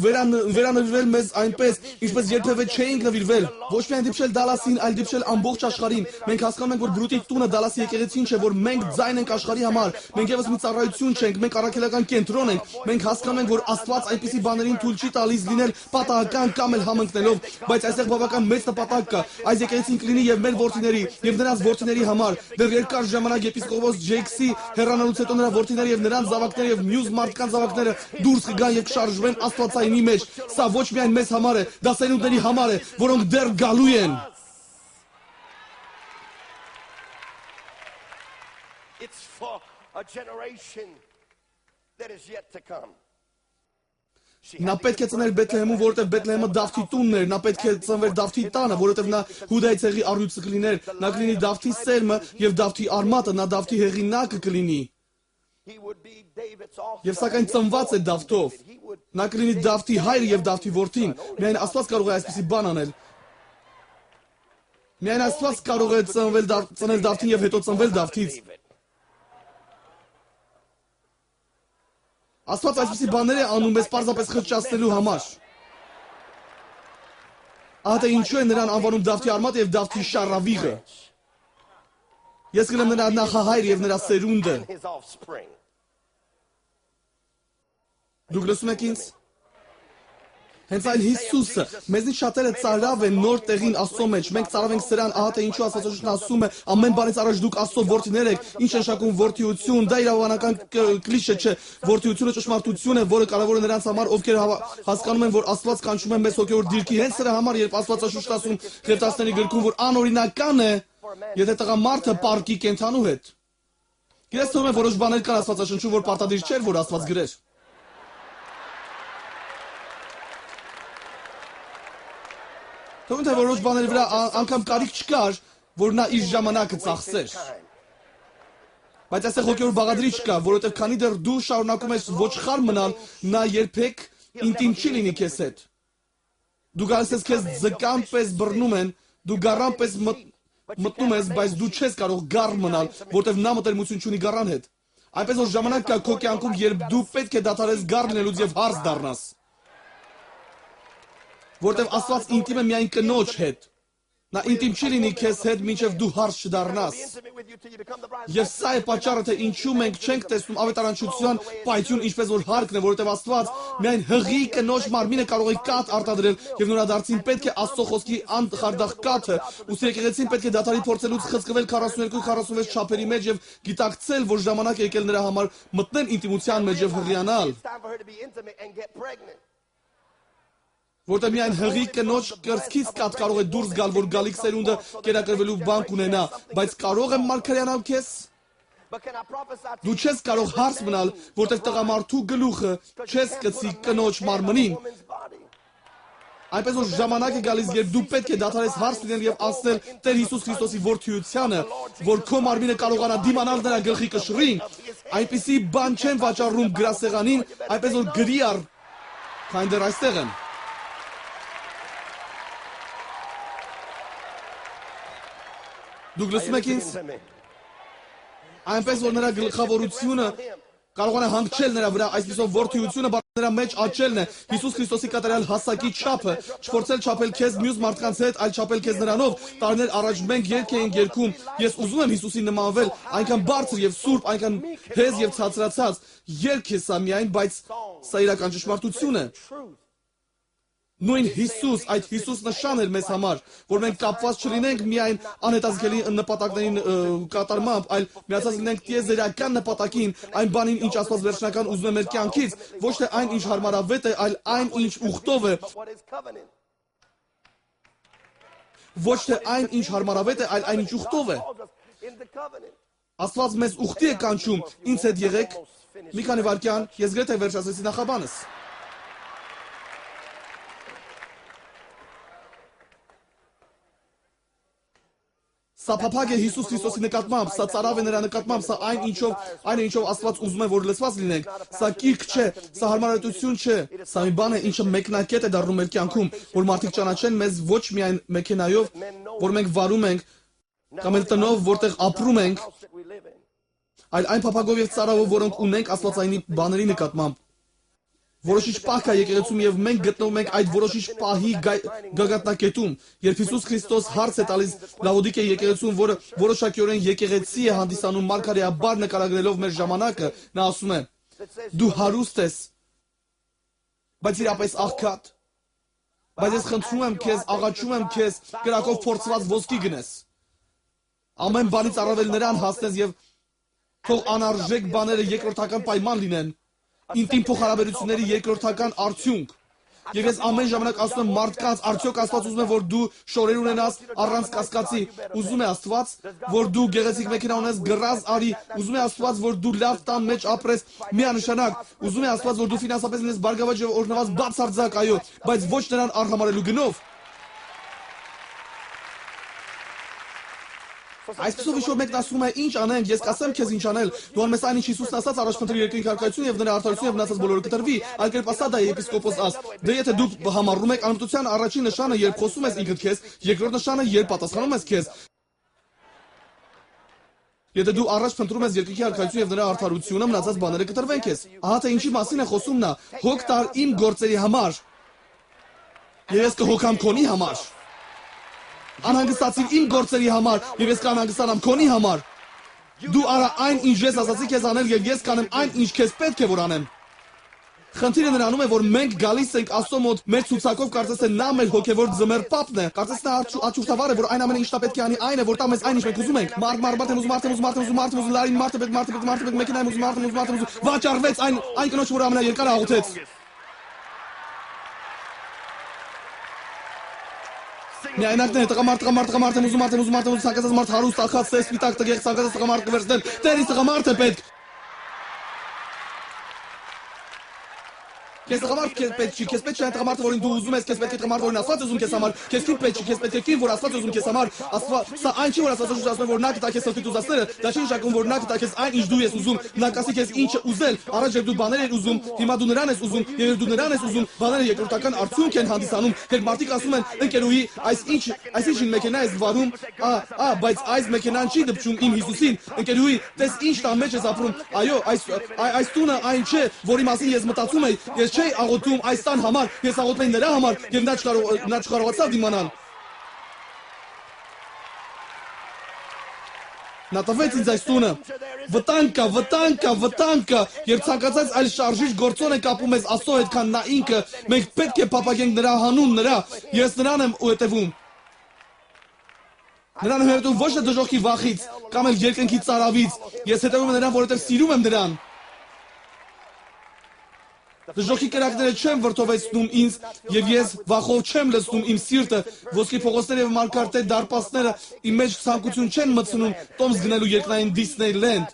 վերանվիրվել մեզ այնպես, ինչպես երբևէ չէինք նվիրվել, ոչ միայն դիպչել Դալասին, այլ դիպչել ամբողջ աշխարհին։ Մենք հասկանում ենք, որ բրուտի տունը Դալասի եկեղեցին չէ, որ մենք ձայն ենք աշխարհի համար, մենք եւս մի ծառայություն չենք, մենք առաքելական կենտրոն ենք, մենք հասկանում ենք, որ Աստված այնպիսի բաներին թույլ չի տալիս լինել պատահական կամ էլ համընկնելով, բայց այստեղ բավական մեծ նպատակ կա։ Այս եկեղեցին կլինի եւ մեր որդիների եւ նրանց որդիների համար։ Դեռ երկար ժամանակ եպիսկոպոս Ջեյքսի հեռանալուց հետո նրա որդիները եւ նրանց զավակները եւ մյուս մարդկանց զավակները դուրս կգան եւ կշարժվեն Աստվածայինի մեջ։ Սա ոչ միայն մեզ համար է, դա սերունդների համար է, որոնք դեռ գալու են։ It's for a generation that is yet to come. Նա պետք է ծներ Բեթլեհեմում, որովհետև Բեթլեհեմը Դավթի տունն էր, նա պետք է ծնվեր Դավթի տանը, որովհետև նա Հուդայի ցեղի առյուծը կլիներ, նա կլինի Դավթի սերմը եւ Դավթի արմատը, նա Դավթի հեղինակը կլինի։ Եվ սակայն ծնված է Դավթով, նա կլինի Դավթի հայրը եւ Դավթի որդին, միայն Աստված կարող է այսպիսի բան անել։ Միայն Աստված կարող է ծնել Դավթին եւ հետո ծնվել Դավթից։ Աստված այսպիսի բաներ է անում մեզ պարզապես խղճացնելու համար։ Ահա թե ինչու է նրան անվանում Դավթի արմատը եւ Դավթի շառավիղը։ Ես կլինեմ նրա նախահայրը եւ նրա սերունդը։ Դուք լսում եք ինձ։ Հենց այն Հիսուսը, մեզնից շատերը ծարավ են նոր տեղին Աստծո մեջ, մենք ծարավ ենք սրան, ահա թե ինչու Աստվածաշունչն ասում է, ամեն բանից առաջ դուք Աստծո որդիներ եք, ինչ է նշանակում որդիություն, դա իրավաբանական կլիշե չէ, որդիությունը ճշմարտություն է, որը կարևոր է նրանց համար, ովքեր հասկանում են, որ Աստված կանչում է մեզ հոգևոր դիրքի, հենց սրա համար, երբ Աստվածաշունչն ասում Ղևտացիների գրքում, որ անօրինական է, եթե տղամարդը պարկի կենդանու հետ։ Գիտես, թվում է որոշ բաներ կան Աստվածաշնչում, որ պարտադիր չէր, որ Աստված գրեր։ Թվում է որոշ բաների վրա անգամ կարիք չկար, որ նա իր ժամանակը ծախսեր։ Բայց այստեղ հոգևոր բաղադրիչ կա, որովհետև քանի դեռ դու շարունակում ես ոչխար մնալ, նա երբեք ինտիմ չի լինի քեզ հետ։ Դու գալիս ես քեզ ձկան պես բռնում են, դու գառան պես մտնում ես, բայց դու չես կարող գառ մնալ, որովհետև նա մտերմություն չունի գառան հետ։ Այնպես որ ժամանակ կա քո կյանքում, երբ դու պետք է դադարես գառ լինելուց եւ հարց դառնաս։ Որտեվ Աստված ինտիմ է միայն կնոջ հետ։ Նա ինտիմ չի լինի քեզ հետ, մինչև դու հարց չդառնաս։ Եվ սա է պատճառը, թե ինչու մենք չենք տեսնում ավետարանչության պայթյուն, ինչպես որ հարկն է, որովհետև Աստված միայն հղի կնոջ մարմինը կարող է կաթ արտադրել, եւ նորադարձին պետք է Աստծո խոսքի անխարդախ կաթը, ուսի եկեղեցին պետք է դադարի փորձելուց խցկվել 42-46 չափերի մեջ եւ գիտակցել, որ ժամանակ է եկել նրա համար մտնել ինտիմության մեջ եւ հղիանալ։ Որտեղ միայն հղի կնոջ կրծքից կաթ կարող է դուրս գալ, որ գալիք սերունդը կերակրվելու բանկ ունենա, բայց կարող եմ մարգարյանալ քեզ։ Դու չես կարող հարց մնալ, որտեղ տղամարդու գլուխը չես կծի կնոջ մարմնին։ Այնպես որ ժամանակ է գալիս, երբ դու պետք է դադարես հարց լինել եւ ասել Տեր Հիսուս Քրիստոսի որդիությանը, որ քո մարմինը կարողանա դիմանալ նրա գլխի կշռին, այնպիսի բան չեն վաճառում գրասեղանին, այնպես որ գրի առ, քան դեռ այստեղ են։ Դուք լսում եք ինձ։ Այնպես որ նրա գլխավորությունը կարողանա հանգչել նրա վրա, այսպիսով որդիությունը նրա մեջ աճելն է, Հիսուս Քրիստոսի կատարյալ հասակի չափը, չփորձել չափել քեզ մյուս մարդկանց հետ, այլ չափել քեզ նրանով։ Տարիներ առաջ մենք երգ էինք երգում, ես ուզում եմ Հիսուսին նմանվել, այնքան բարձր եւ սուրբ, այնքան հեզ եւ ցածրացած։ Երգ է սա միայն, բայց սա իրական ճշմարտություն է։ Նույն Հիսուս, այդ Հիսուս նշան էր մեզ համար, որ մենք կապված չլինենք միայն անհետաձգելի նպատակներին կատարմամբ, այլ միացած լինենք տիեզերական նպատակին, այն բանին, ինչ Աստված վերջնական ուզում է մեր կյանքից, ոչ թե այն, ինչ հարմարավետ է, այլ այն, ինչ ուխտով է, ոչ թե այն, ինչ հարմարավետ է, այլ այն, ինչ ուխտով է։ Աստված մեզ ուխտի է կանչում, ինձ հետ եղեք, մի քանի վայրկյան, ես գրեթե վերջացրեցի նախաբանս։ Սա փափագ է Հիսուս Քրիստոսի նկատմամբ, սա ծարավ է նրա նկատմամբ, սա այն ինչով Աստված ուզում է, որ լցված լինենք, սա կիրք չէ, սա հարմարություն չէ, սա մի բան է, ինչը մեկնակետ է դառնում մեր կյանքում, որ մարդիկ ճանաչեն մեզ ոչ միայն մեքենայով, որ մենք վարում ենք, կամ էլ տնով, որտեղ ապրում ենք, այլ այն փափագով եւ ծարավով, որոնք ունենք Աստվածային բաների նկատմամբ։ Որոշիչ պահ կա եկեղեցում եւ մենք գտնվում ենք այդ որոշիչ պահի գագաթնակետում, երբ Հիսուս Քրիստոս հարց է տալիս Լավոդիկե եկեղեցուն, որը որոշակիորեն եկեղեցի է հանդիսանում մարգարեաբար նկարագրելով մեր ժամանակը, նա ասում է. դու հարուստ ես, բայց իրապես աղքատ, բայց ես խնդրում եմ քեզ, աղաչում եմ քեզ, կրակով փորձված ոսկի գնես, ամեն բանից առավել նրան հասնես եւ թող անարժեք բաները երկրորդական պայման լինեն, ինտիմ փոխհարաբերությունների երկրորդական արդյունք։ Եվ ես ամեն ժամանակ ասում եմ մարդկանց, արդյոք Աստված ուզում է, որ դու շորեր ունենաս առանց կասկածի, ուզում է Աստված, որ դու գեղեցիկ մեքենա ունես, գրած արի, ուզում է Աստված, որ դու լավ տան մեջ ապրես միանշանակ, ուզում է Աստված, որ դու ֆինանսապես լինես բարգավաճ եւ օրհնված բացարձակ, այո, բայց ոչ նրան արհամարելու գնով։ Այսպեսով ինչ-որ մեկն ասում է, ինչ անենք, ես կասեմ քեզ ինչ անել, դու անմես այն, ինչ Հիսուսն ասաց, առաջ փնտրի երկրի քարոզությունը եւ նրա արդարությունը եւ մնացած բոլորը կտրվի, այլ կերպ ասա դա եպիսկոպոս աս։ Դե եթե դու համառում ես անմտության առաջին նշանը, երբ խոսում ես ինքդ քեզ, երկրորդ նշանը, երբ պատասխանում ես քեզ։ Եթե դու առաջ փնտրում ես երկրի քարոզությունը եւ նրա արդարությունը, մնացած բաները կտրվեն քեզ։ Ահա թե ինչի մասին է խոսում նա, հոգ տար իմ գործերի համար։ Եվ ես կհոգամ քոնի համար։ Անհանգստացիր իմ գործերի համար եւ ես կանհանգստանամ քոնի համար։ Դու արա այն, ինչ ես ասացի քեզ անել եւ ես կանեմ այն, ինչ քեզ պետք է որ անեմ։ Խնդիրը նրանում է, որ մենք գալիս ենք Աստծո մոտ մեր ցուցակով, կարծես թե նա մեր հոգեվոր ձմեռ պապն է, կարծես նա աչուշտավար է, որ այն ամենը ինչ նա պետք է անի, այն է, որ տա մեզ այն, ինչ մենք ուզում ենք։ Մարդ լարին մարդ մեքենայում ուզում, վաճառվեց այն կնոջ, որ ամենաերկար աղոթեց։ Միայնակն է, տղամարդ եմ ուզում, ցանկացած մարդ հարուստ, աղքատ, սև, սպիտակ, տգեղ, ցանկացած տղամարդ կվերցնել, տերից տղամարդ է պետք։ Քեզ տղամարդ պետք չի, քեզ պետք չէ այն տղամարդը, որին դու ուզում ես, քեզ պետք է տղամարդ, որին Աստված ուզում քեզ համար, քեզ քիչ պետք չի, քեզ պետք է քիչ, որ Աստված ուզում քեզ համար, սա այն չի, որ Աստված ուզում ասում, որ նա կտա քեզ սրտիդ ուզածները, դա չի նշանակում, որ նա կտա քեզ այն, ինչ դու ես ուզում, նա կասի քեզ ինչը ուզել, առաջ երբ դու բաներ ես ուզում, հիմա դու նրան ես ուզում, եւ երբ դու նրան ես ուզում, բաները երկրորդական արդյունք են հանդիսանում, երբ մարդիկ ասում են, ընկերուհի, այս ինչ մեքենա ես վարում, բայց այս մեքենան չի դպչում իմ Հիսուսին, ընկերուհի, տես ինչ տան մեջ ես ապրում, այո, այս տունը այն չէ, որի մասին ես մտածում եի, ես չէի աղոթում այս տան համար, ես աղոթում եի նրա համար եւ նա չկարողացավ դիմանալ։ Նա տվեց ինձ այս տունը, վտանգ կա, երբ ցանկացած այլ շարժիչ գործոն է կապում ես Աստծո հետ, քան նա ինքը, մենք պետք է փափագենք նրա հանուն, ես նրան եմ հետևում։ Նրան եմ հետևում ոչ թե դժոխքի վախից, կամ էլ երկնքի ծարավից, ես հետևում եմ նրան, որովհետև սիրում եմ նրան։ Դժոխքի կրակները չեմ վրդովեցնում ինձ եւ ես վախով չեմ լցնում իմ սիրտը, ոսկի փողոցները եւ մարգարտե դարպասները իմ մեջ ցանկություն չեն մտցնում տոմս գնելու երկնային Disneyland։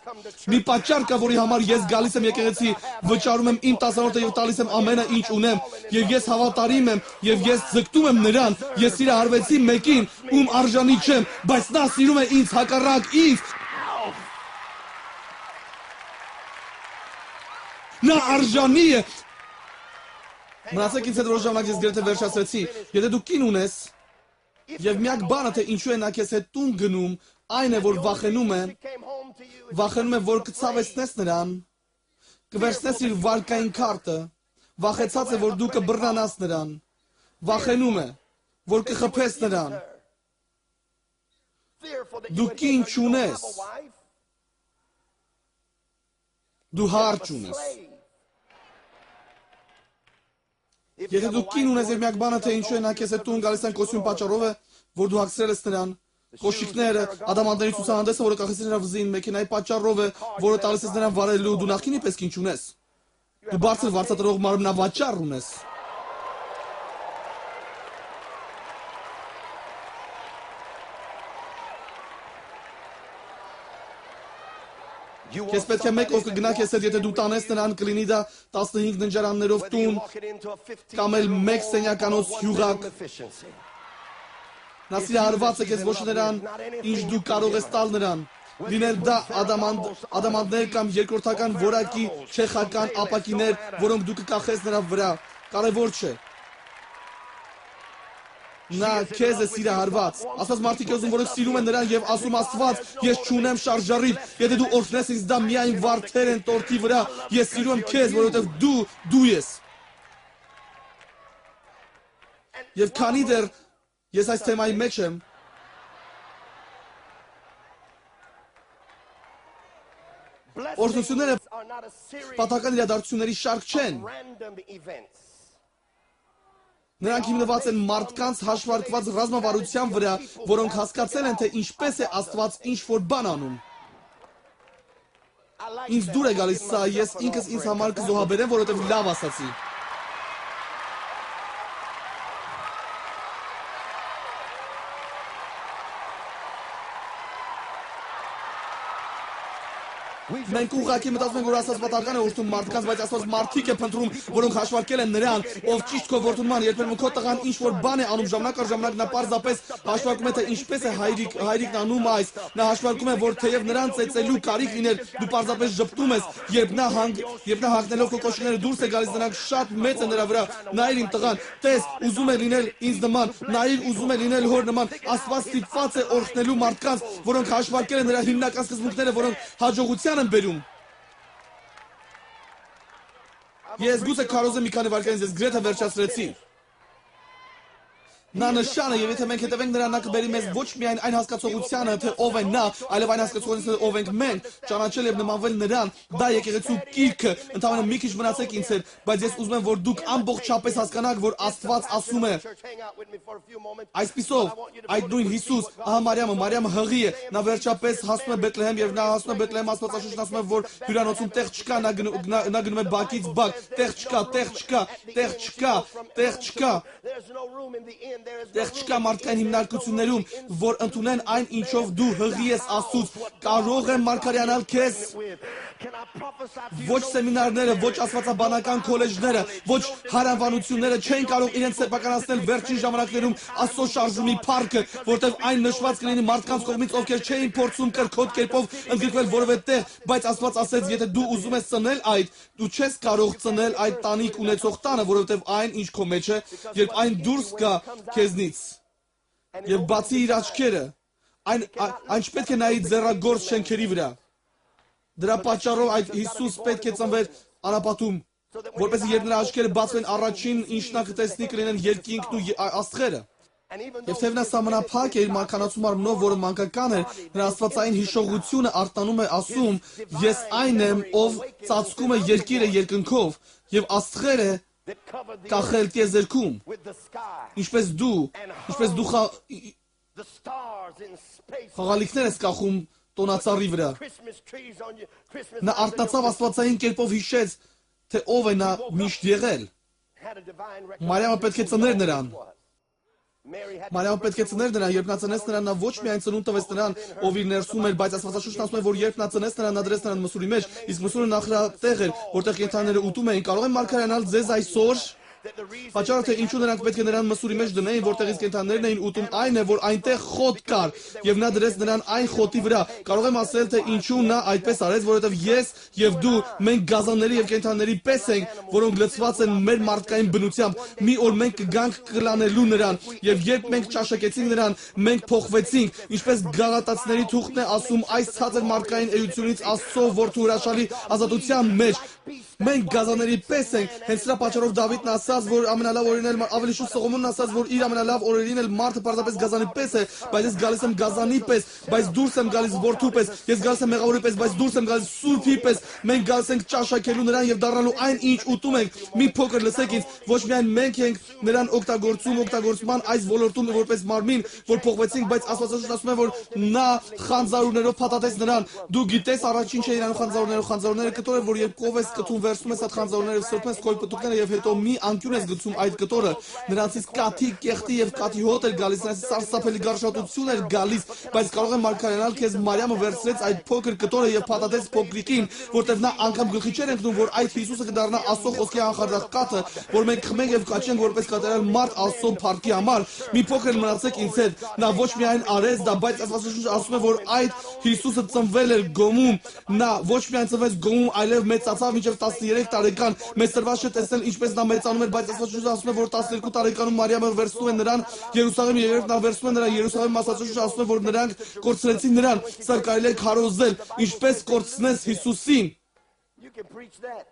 Մի պատճառ կա, որի համար ես գալիս եմ եկեղեցի, վճարում եմ իմ 10-րդը եւ տալիս եմ ամենը ինչ ունեմ, եւ ես հավատարիմ եմ եւ ես ձգտում եմ նրան, ես սիրահարվեցի մեկին, ում արժանի չեմ, բայց նա սիրում է ինձ հակառակ ինձ։ Նա արժանի է։ Մնացեք ինձ հետ որ ժամանակ ես գրեթե վերջացրեցի, եթե դու կին ունես, եւ միակ բանը թե ինչու է նա քեզ հետ տուն գնում, այն է, որ վախենում է, որ կցավեցնես նրան, կվերցնես իր վարկային քարտը, վախեցած է, որ դու կբռնանաս նրան, վախենում է, որ կխփես նրան։ Դու կին չունես, դու հարճ ունես։ Եթե դու կին ունես եւ միակ բանը թե ինչու է նա քեզ հետ տուն գալիս են կոստյում պատճառով է, որ դու հագցրել ես նրան, կոշիկները, ադամանդների ցուցահանդեսը, որը կախեցրել նրա վզին, մեքենայի պատճառով է, որը տալիս ես նրան վարելու, դու նախքինի պես ինչ ունես։ Դու բարձր վարձատրող մարմնավաճառ ունես։ Քեզ պետք է մեկ ով կգնա քեզ հետ, եթե դու տանես նրան, կլինի դա 15 ննջարաններով տուն, կամ էլ մեկ սենյականոց հյուղակ։ Նա սիրահարված է քեզ ոչ նրան, ինչ դու կարող ես տալ նրան։ Լինել դա ադամանդներ կամ երկրորդական որակի չեխական ապակիներ, որոնք դու կկախես նրա վրա, կարևոր չէ։ Նա քեզ է սիրահարված։ Աստված մարդիկ ուզում, որոնք սիրում են նրան եւ ասում Աստված, ես չունեմ շարժարիվ, եթե դու օրհնես ինձ, դա միայն վարդեր են տորտի վրա, ես սիրում եմ քեզ, որովհետեւ դու ես։ Եվ քանի դեռ ես այս թեմայի մեջ եմ, օրհնությունները պատահական իրադարձությունների շարք չեն։ Նրանք հիմնված են մարդկանց հաշվարկված ռազմավարության վրա, որոնք հասկացել են, թե ինչպես է Աստված ինչ-որ բան անում։ Ինձ դուր է գալիս սա, ես ինքս ինձ համար կզոհաբերեմ, որովհետև լավ ասացի։ Մենք ուղղակի մտածում ենք, որ Աստված պատահական է օրհնում մարդկանց, բայց Աստված մարդիկ է փնտրում, որոնք հաշվարկել են նրան, ով ճիշտ քո որդունման, երբեմն քո տղան ինչ որ բան է անում, ժամանակ առ ժամանակ նա պարզապես հաշվարկում է, թե ինչպես է հայրիկն անում այս, նա հաշվարկում է, որ թեև նրան ծեծելու կարիք լիներ, դու պարզապես ժպտում ես, երբ նա հագնելով քո կոշիկները դուրս է գալիս, նրանք շատ մեծ են նրա վրա, նայիր իմ տղան, տես, ուզում է լինել ինձ նման, նայիր, ուզում է լինել հոր նման, Աստված ստիպված է օրհնելու մարդկանց, որոնք հաշվարկել են նրա հիմնական սկզբունքները, որոնք հաջողության են բերում։ Ես գուցե քարոզը մի քանի վայրկյանից ես գրեթե վերջացրեցի։ Նա նշան է, եւ եթե մենք հետևենք նրան, նա կբերի մեզ ոչ միայն այն հասկացողությանը, թե ով է նա, այլև այն հասկացողությունը, ով ենք մենք, ճանաչել եւ նմանվել նրան, դա եկեղեցու կիրքը, ընդհանրապես մի քիչ մնացեք ինձ հետ, բայց ես ուզում եմ, որ դուք ամբողջապես հասկանաք, որ Աստված ասում է։ Այսպիսով, այդ նույն Հիսուս, ահա Մարիամը հղի է, նա վերջապես հասնում է Բեթլեհեմ եւ նա հասնում է Բեթլեհեմ, Աստվածաշունչն ասում է, որ հյուրանոցում տեղ չկա, նա գնում է բակից բակ, տեղ չկա։ Տեղ չկա մարդկային հիմնարկություններում, որ ընդունեն այն, ինչով դու հղի ես Աստծուց, կարող եմ մարգարյանալ քեզ։ Ոչ սեմինարները, ոչ աստվածաբանական քոլեջները, ոչ հարանվանությունները չեն կարող իրենց սեփականացնել վերջին ժամանակներում Աստծո շարժումի փառքը, որտեղ այն նշված կլինի մարդկանց կողմից, ովքեր չէին փորձում կրքոտ կերպով ընդգրկվել որևէ տեղ, բայց Աստված ասեց, եթե դու ուզում ես ծնել այդ, դու չես կարող ծնել այդ տանիք ունեցող տանը, որովհետև այն ինչ քո մեջ է, երբ այն դուրս գա քեզնից եւ բացի իր աչքերը, այն չպետք է նայի ձեռագործ շենքերի վրա։ Դրա պատճառով այդ Հիսուս պետք է ծնվեր անապատում, որպեսզի երբ նրա աչքերը բացվեն, առաջին ինչ նա կտեսնի կլինեն երկինքն ու աստղերը։ Եվ թեև նա սահմանափակ է իր մաքանացու մարմնով, որը մանկական էր, նրա աստվածային հիշողությունը արտանում է ասում. ես այն եմ, ով ծածկում է երկիրը երկնքով եւ աստղերը կախել տիեզերքում, ինչպես դու խաղալիքներ ես կախում տոնածառի վրա։ Նա արտնացավ աստվածային կերպով հիշեց, թե ով է նա միշտ եղել։ Մարիամը պետք է ծներ նրան։ Երբ նա ծնեց նրան, նա ոչ միայն ծնունդ տվեց նրան, ով իր ներսում էր, բայց Աստվածաշունչն ասում է, որ երբ նա ծնեց նրան, նա դրեց նրան մսուրի մեջ, իսկ մսուրը նախրատեղ էր, որտեղ կենդանիները ուտում էին։ Կարող եմ մարգարյանալ ձեզ այսօր Պատճառը թե ինչու նրանք պետք է նրան մսուրի մեջ դնեին, որտեղից կենդանիներն էին ուտում, այն է, որ այնտեղ խոտ կար, եւ նա դրեց նրան այն խոտի վրա։ Կարող եմ ասել, թե ինչու նա այդպես արեց, որովհետեւ ես եւ դու մենք գազանների եւ կենդանիների պես ենք, որոնք լցված են մեր մարդկային բնությամբ։ Մի օր մենք կգանք կլանելու նրան, եւ երբ մենք ճաշակեցինք նրան, մենք փոխվեցինք, ինչպես Գաղատացիների թուղթն է ասում, այս ցածր մարդկային էությունից Աստծո որդու հրաշալի ազատության մեջ։ Մենք գազաների պես ենք, հենց դրա պատճառով Դավիթն ասաց, որ ամենալավ օրերին էլ ավելի շուտ Սողոմոնն ասաց, որ իր ամենալավ օրերին էլ մարդը պարզապես գազանի պես է, բայց ես գալիս եմ գազանի պես, բայց դուրս եմ գալիս որդու պես, ես գալիս եմ մեղավորի պես, բայց դուրս եմ գալիս սուրբի պես, մենք գալիս ենք ճաշակելու նրան եւ դառնալու այն, ինչ ուտում ենք։ Մի փոքր լսեք ինձ, ոչ միայն մենք ենք նրան օգտագործման այս ոլորտում որպես մարմին, որ փոխվեցինք, բայց Աստվածաշունչն ասում է, որ նա խանձարուրներով փաթաթեց նրան։ Դու գիտես առաջին չէ իրան խանձարուրները կտորը, որ երբ կով ես կթում վերցնում ես այդ խանձարուրները սրբես քոյ պտուկները եւ հետո մի անկյուն ես գցում այդ կտորը, նրանցից կաթի, կեղտի եւ կաթի հոտ էր գալիս, նրանցից սարսափելի գարշատություն էր գալիս, բայց կարող եմ մարգարենալ քեզ Մարիամը վերցրեց այդ փոքր կտորը եւ փաթաթեց փոքրիկին, որտեղ նա անգամ գլխի չէր ընկնում, որ այդ Հիսուսը կդառնա Աստծո խոսքի անխարդախ կաթը, որ մենք խմենք եւ կաչենք որպես կատարյալ մարդ Աստծո փառքի համար։ Մի փոքր մնացեք ինձ հետ, նա ոչ միայն արեց դա, բայց Աստվածաշունչը ասում է, որ այդ Հիսուսը ծնվել էր Գոմում, նա ոչ միայն ծնվեց Գոմում, այլև մեծացավ մինչև 13 տարեկան։ Մեզ տրված չէ տեսնել ինչպես նա մեծանում էր, բայց Աստվածաշունչը ասում է, որ 12 տարեկանում Մարիամը վերցնում է նրան Երուսաղեմ, երրորդ նա վերցնում է նրան Երուսաղեմ, Աստվածաշունչը ասում է, որ նրանք կորցրեցին նրան, սա կարելի է քարոզել, ինչպես կորցնես Հիսուսին։ You can preach that.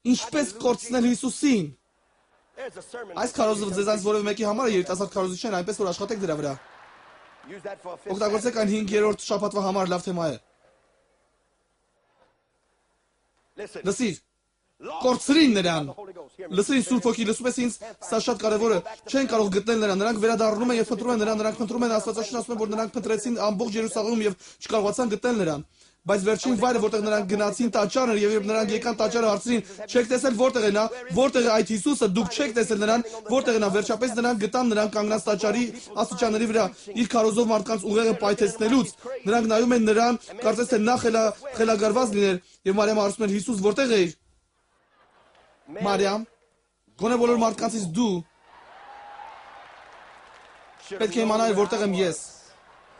Ինչպես կորցնել Հիսուսին։ There's a sermon. Այս քարոզը ձեզանից որևէ մեկի համար է երիտասարդ քարոզիչ չեն, այնպես որ աշխատեք դրա վրա։ Use that for a fifth. Օգտագործեք այն 5-րդ շաբաթվա համար, լավ թեմա է։ Listen. Լսիր, կորցրին նրան։ Լսիր Սուրբ Հոգի, լսում ես ինձ, սա շատ կարևոր է։ Չեն կարող գտնել նրան, նրանք վերադառնում են եւ փնտրում են նրան, նրանք փնտրում են Աստվածաշունչն ասում է, որ նրանք փնտրեցին ամբողջ Երուսաղեմում եւ չկարողացան գտնել նրան։ Բայց վերջին վայրը, որտեղ նրանք գնացին տաճարը եւ երբ նրանք եկան տաճարը հարցրին, չեք տեսել որտեղ է նա, որտեղ է այդ Հիսուսը, դուք չեք տեսել նրան, որտեղ է նա, վերջապես նրանք գտան նրան կանգնած տաճարի աստիճանների վրա, իր քարոզով մարդկանց ուղեղը պայթեցնելուց։ Նրանք նայում են նրան, կարծես թե նա խելագարված լիներ, եւ Մարիամը հարցնում էր. Հիսուս, որտեղ էիր։ Մարիամ, գոնե բոլոր մարդկանցից դու պետք է իմանայիր որտեղ եմ ես։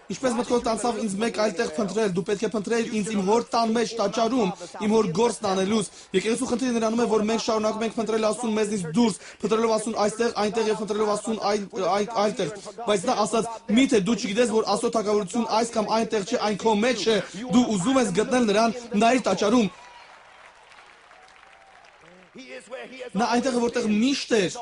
Ինչպես մտքով տանցավ ինձ մեկ այլտեղ փնտրել, դու պետք է փնտրեիր ինձ իմ հոր տան մեջ տաճարում, իմ հոր գործն անելուց։ Եկեղեցու խնդիրը նրանում է, որ մենք շարունակում ենք փնտրել Աստծուն մեզնից դուրս, փնտրելով Աստծուն այստեղ, այնտեղ եւ փնտրելով Աստծուն այստեղ։ Բայց նա ասաց. «Միթե դու չգիտես, որ Աստծո թագավորություն այս կամ այնտեղ չէ, այն քո մեջ է, դու ուզում ես գտնել նրան նայիր տաճարում»։ Նա այնտեղ է, որտեղ միշտ էր։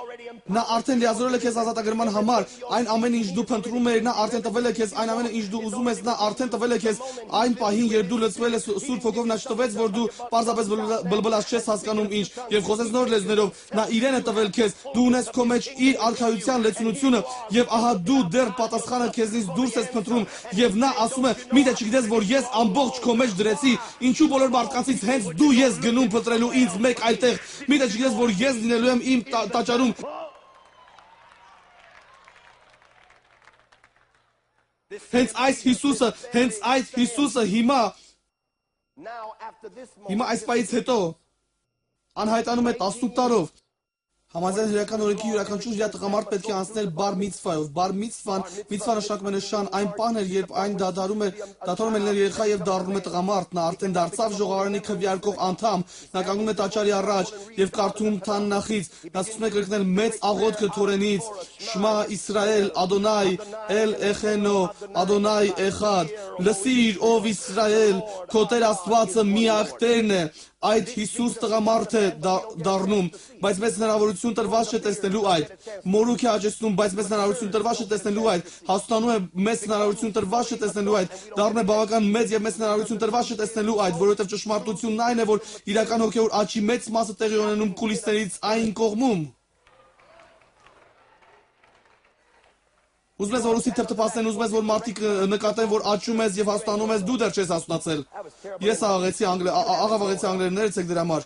Նա արդեն լիազորել է քեզ ազատագրման համար, այն ամենը ինչ դու փնտրում ես, նա արդեն տվել է քեզ, այն ամենը ինչ դու ուզում ես, նա արդեն տվել է քեզ։ Այն պահին, երբ դու լցվել ես Սուրբ Հոգով, նա չտվեց, որ դու պարզապես բլբլած չես հասկանում ինչ, եւ խոսես նոր լեզուներով, նա իրեն է տվել քեզ, դու ունես քո մեջ իր արքայության լեցունությունը, եւ ահա դու դեռ պատասխանը քեզնից դուրս ես փնտրում, եւ նա ասում է. «Միթե չգիտես, որ ես ամբողջ քո մեջ դրեցի, ինչու բոլոր մարդկանցից հենց դու ես գնում փնտրելու ինձ մեկ այլտեղ, միթե չգիտես, որ ես լինելու եմ իմ տաճարում»։ Հենց այս Հիսուսը հիմա այս պահից հետո անհայտանում է 18 տարով։ Համաձայն հրական օրենքի յուրաքանչյուր հիա տղամարդ պետք է անցնել բար միցվայով։ Բար միցվան նշանակում է նշան, այն պահն էր, երբ այն դադարում էր լինել երեխա եւ դառնում է տղամարդ, նա արդեն դարձավ ժողովարանի քվեարկող անդամ, նա կանգնում է տաճարի առաջ եւ կարդում Թաննախից, նա սկսում է կրկնել մեծ աղոթքը Թորենից. «Շմա Իսրայել, Ադոնայ Էլ Էխենո, Ադոնայ Էխադ»։ Լսիր, ով Իսրայել, քո Տեր Աստվածը միակ Տերն է։ Այդ Հիսուս տղամարդ է դառնում, բայց մեծ հնարավորություն տրված չէ տեսնելու այդ։ Մորուք է աճեցնում, բայց մեծ հնարավորություն տրված չէ տեսնելու այդ։ Հասունանում է, մեծ հնարավորություն տրված չէ տեսնելու այդ։ Դառնում է բավական մեծ եւ մեծ հնարավորություն տրված չէ տեսնելու այդ, որովհետեւ ճշմարտությունն այն է, որ իրական հոգեոր աճի մեծ մասը տեղի ունենում կուլիսներից այն կողմում։ Ուզում ես որ ուսի թփթփացնեն, ուզում ես որ մարդիկ նկատեն, որ աճում ես եւ հասունանում ես, դու դեռ չես հասունացել։ Ես աղավաղեցի անգլերեներից եք դրա համար։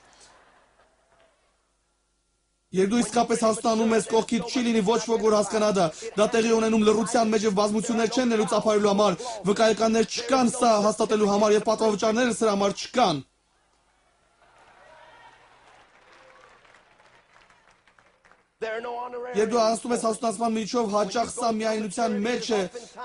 Երբ դու իսկապես հասունանում ես, կողքիդ չի լինի ոչ ոք որ հասկանա դա։ Դա տեղի ունենում լռության մեջ եւ բազմություններ չեն ներուց ապարելու համար, վկայականներ չկան սա հաստատելու համար եւ պատվավճարները սրա համար չկան։ There are no honorary. Երբ դու անցնում ես հասունացման միջով, հաճախ սա միայնության մեջ է,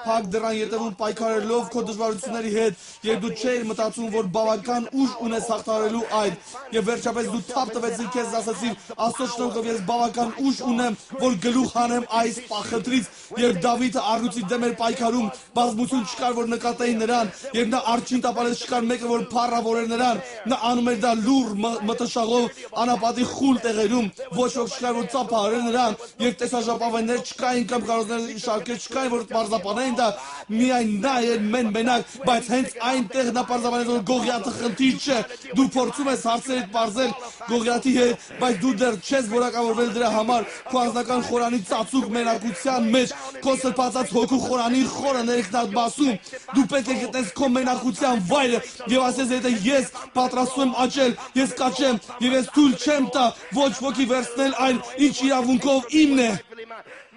փակ դռան ետևում պայքարելով քո դժվարությունների հետ, երբ դու չէիր մտածում, որ բավական ուժ ունես հաղթահարելու այդ, եւ վերջապես դու թափ տվեցիր քեզ, ասացիր, Աստծո շնորհքով ես բավական ուժ ունեմ, որ գլուխ հանեմ այս պախնդրից, երբ Դավիթը առյուծի դեմ էր պայքարում, բազմություն չկար, որ նկատեին նրան, երբ նա արջին տապալեց չկար մեկը, որ փառավորեր նրան, նա անում էր դա լուր մտշաղով, անապատի խուլ տեղերում, ոչ ոք չկար, որ ծափահարեր նրան, երբ տեսաժապավեններ չկային կամ կարոզներ շարքեր չկային, որ պարզապանեին դա, միայն նա էր մենակ, բայց հենց այնտեղ նա պարզապանեց, որ Գողիաթը խնդիր չէ, դու փորձում ես հարցերիդ պարզել Գողիաթի հետ, բայց դու դեռ չես որակավորվել դրա համար, քո անձնական խորանի ծածուկ մենակության մեջ, քո սրբացած հոգու խորանի խորը ներքնատ մասում, դու պետք է գտնես քո մենակության վայրը եւ ասես, եթե ես պատրաստում եմ աճել, ես կաճեմ եւ ես թույլ չեմ տա ոչ ոքի վերցնել այն, ինչ իրավունքով իմն է։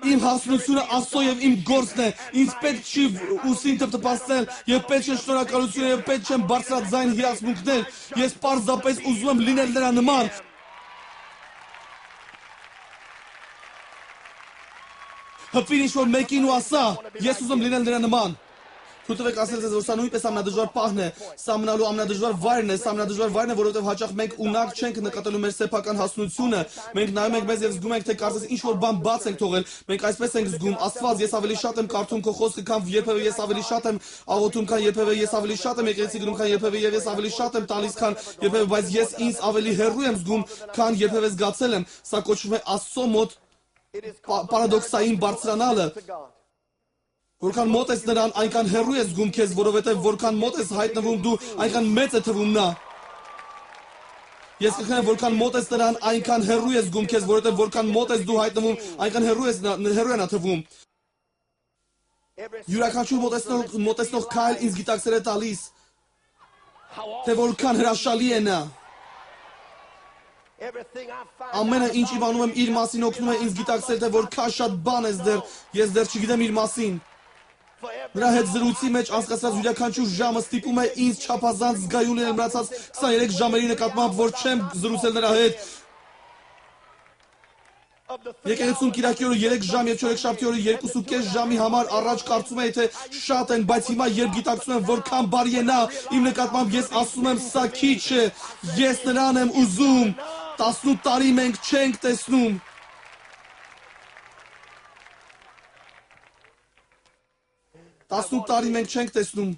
Իմ հասունությունը Աստծո եւ իմ գործն է, ինձ պետք չի ուսին թփթփացնել եւ պետք չէ շնորհակալություն եւ պետք չեմ բարձրաձայն հիասմունքներ, ես պարզապես ուզում եմ լինել նրա նման։ Հպիր ինչ-որ մեկին ու ասա, ես ուզում լինել նրա նման։ Թույլ ասել ձեզ, որ սա նույնպես ամենադժվար պահն է, սա մնալու ամենադժվար վայրն է, սա ամենադժվար վայրն է, որովհետև հաճախ մենք ունակ չենք նկատելու մեր սեփական հասունությունը, մենք նայում ենք մեզ եւ զգում ենք, թե կարծես ինչ-որ բան բաց ենք թողել, մենք այսպես ենք զգում, Աստված, ես ավելի շատ եմ կարդում քո խոսքը, քան երբևէ ես ավելի շատ եմ աղոթում, քան երբևէ ես ավելի շատ եմ եկեղեցի գնում, քան երբևէ եւ ես ավելի շատ եմ տալիս, քան երբևէ, բայց ես ինձ ավելի հեռու եմ զգում, քան երբևէ զգացել եմ, սա կոչվում է Աստծո մոտ պարադոքսային բարձրանալը։ Որքան մոտ ես նրան, այնքան հեռու ես զգում քեզ, որովհետև որքան մոտ ես հայտնվում դու, այնքան մեծ է թվում նա։ Ես կխնայեմ, որքան մոտ ես նրան, այնքան հեռու ես զգում քեզ, որովհետև որքան մոտ ես դու հայտնվում, այնքան հեռու է նա թվում։ Յուրաքանչյուր մոտեցնող քայլ ինձ գիտակցել է տալիս, թե որքան հրաշալի է նա։ Ամենը ինչ իմանում եմ իր մասին օգնում է ինձ գիտակցել, թե որքան շատ բան ես դեռ չգիտեմ իր մասին։ Նրա հետ զրույցի մեջ անցկացրած յուրաքանչյուր ժամը ստիպում է ինձ չափազանց զգայուն լինել մնացած 23 ժամերի նկատմամբ, որ չեմ զրուցել նրա հետ։ Եկեղեցում կիրակի օրը 3 ժամ եւ չորեքշաբթի օրը 2.5 ժամի համար առաջ կարծում էի, թե շատ են, բայց հիմա երբ գիտակցում եմ որքան բարի է նա իմ նկատմամբ, ես ասում եմ սա քիչ է, ես նրան եմ ուզում, 18 տարի մենք չենք տեսնում։ տարի մենք չենք տեսնում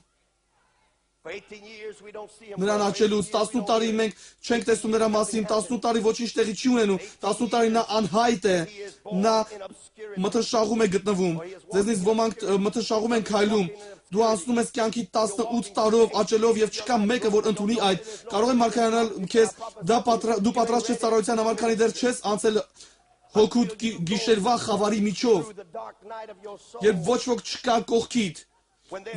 նրան աճելուց, 18 տարի մենք չենք տեսնում նրա մասին, 18 տարի ոչինչ տեղի չի ունենում, 18 տարի նա անհայտ է, նա մթնշաղում է գտնվում, ձեզնից ոմանք մթնշաղում են քայլում, դու անցնում ես կյանքի 18 տարով աճելով եւ չկա մեկը, որ ընդունի այդ, կարող եմ մարգարյանալ քեզ, դու պատրաստ ես ծառայության համար, քանի դեռ չես անցել հոգուտ գիշերվա խավարի միջով, երբ ոչ ոք չկա կողքիդ,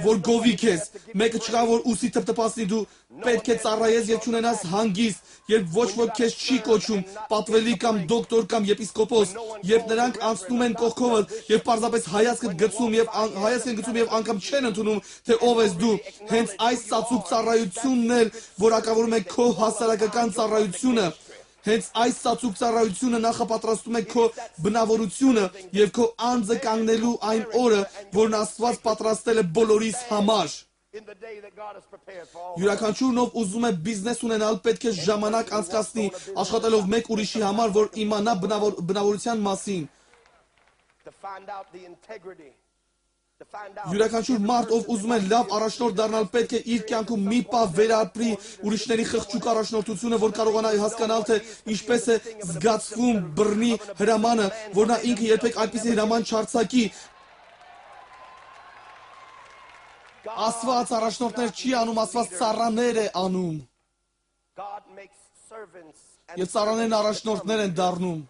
որ գովի քեզ, մեկը չկա, որ ուսի թփթփացնի, դու պետք է ծառայես եւ չունենաս հանգիստ, երբ ոչ ոք քեզ չի կոչում, պատվելի կամ դոկտոր կամ եպիսկոպոս, երբ նրանք անցնում են կողքովդ եւ պարզապես հայացք են գցում եւ անգամ չեն ընդունում, թե ով ես դու, հենց այս ծածուկ ծառայությունն էլ որակավորում է քո հասարակական ծառայությունը։ Հենց այս ծածուկ ծառայությունը նախապատրաստում է քո բնավորությունը եւ քո անձը կանգնելու այն օրը, որն Աստված պատրաստել է բոլորիս համար։ Յուրաքանչյուրն ով ուզում է բիզնես ունենալ, պետք է ժամանակ անցկացնի աշխատելով մեկ ուրիշի համար, որ իմանա բնավորության մասին։ Յուրաքանչյուր մարդ, ով ուզում է լավ առաջնորդ դառնալ, պետք է իր կյանքում մի պահ վերապրի ուրիշների խղճուկ առաջնորդությունը, որ կարողանա հասկանալ, թե ինչպես է զգացվում բռնի հրամանը, որ նա ինքը երբեք այդպիսի հրաման չարձակի։ Աստված առաջնորդներ չի անում, Աստված ծառաներ է անում։ Եվ ծառաներն առաջնորդներ են դառնում։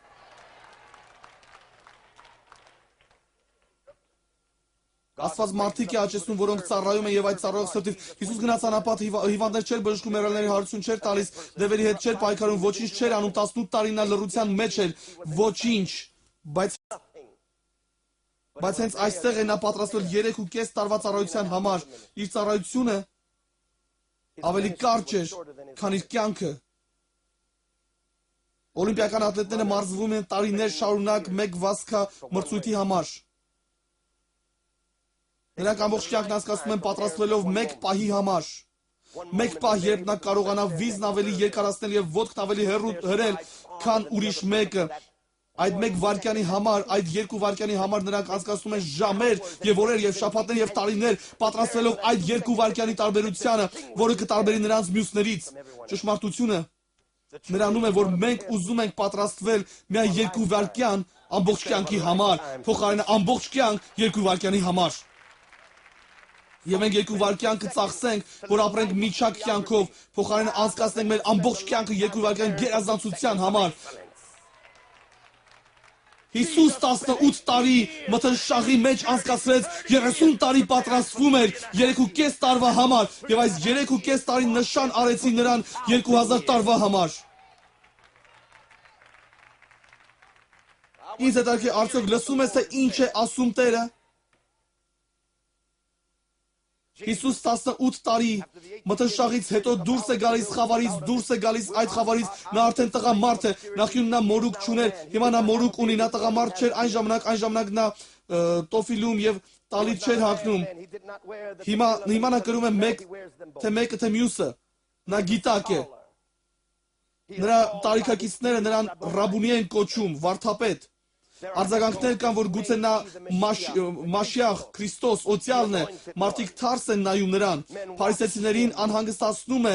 Աստված մարդիկ է աճեցնում, որոնք ծառայում են եւ այդ ծառայող սրտից։ Հիսուս գնաց անապատ, հիվանդներ չէր բժշկում, մեռելների հարություն չէր տալիս, դևերի հետ չէր պայքարում, ոչինչ չէր անում, 18 տարին նա լռության մեջ էր, ոչինչ։ Բայց հենց այստեղ է նա պատրաստվել 3.5 տարվա ծառայության համար։ Իր ծառայությունը ավելի կարճ էր, քան իր կյանքը։ Օլիմպիական ատլետները մարզվում են տարիներ շարունակ մեկ վազքա մրցույթի համար։ Նրանք ամբողջ կյանքն անցկացնում են պատրաստվելով մեկ պահի համար։ Մեկ պահ, երբ նա կարողանա վիզն ավելի երկարացնել եւ ոտքն ավելի հեռու հրել, քան ուրիշ մեկը։ Այդ մեկ վայրկյանի համար, այդ երկու վայրկյանի համար նրանք անցկացնում են ժամեր եւ օրեր եւ շաբաթներ եւ տարիներ պատրաստվելով այդ երկու վայրկյանի տարբերությանը, որը կտարբերի նրանց մյուսներից։ Ճշմարտությունը նրանում է, որ մենք ուզում ենք պատրաստվել միայն երկու վայրկյան ամբողջ կյանքի համար, փոխարենը ամբողջ կյանք երկու վայրկյանի համար։ Եվ մենք երկու վայրկյան կծախսենք, որ ապրենք միջակ կյանքով, փոխարենը անցկացնենք մեր ամբողջ կյանքը երկու վայրկյան գերազանցության համար։ Հիսուս 18 տարի մթնշաղի մեջ անցկացրեց, 30 տարի պատրաստվում էր 3.5 տարվա համար, եւ այս 3.5 տարի նշան արեցին նրան 2000 տարվա համար։ Ինձ հետաքրքիր, արդյոք լսում ես, թե ինչ է ասում Տերը։ Հիսուս 18 տարի մթնշաղից հետո դուրս է գալիս խավարից, դուրս է գալիս այդ խավարից, նա արդեն տղամարդ է, նախյուն նա մորուք չուներ, հիմա նա մորուք ունի, նա տղամարդ չէր այն ժամանակ նա տոֆիլում եւ տալիտ չէր հագնում։ Հիմա նա կրում է մեկը թե մյուսը, նա գիտակ է։ Նրա տարիքակիցները նրան ռաբունի են կոչում, վարդապետ։ Արձագանքներ կան, որ գուցե նա Մաշիախ, Քրիստոս, օծյալն է, մարդիկ թարս են նայում նրան, փարիսեցիներին անհանգստացնում է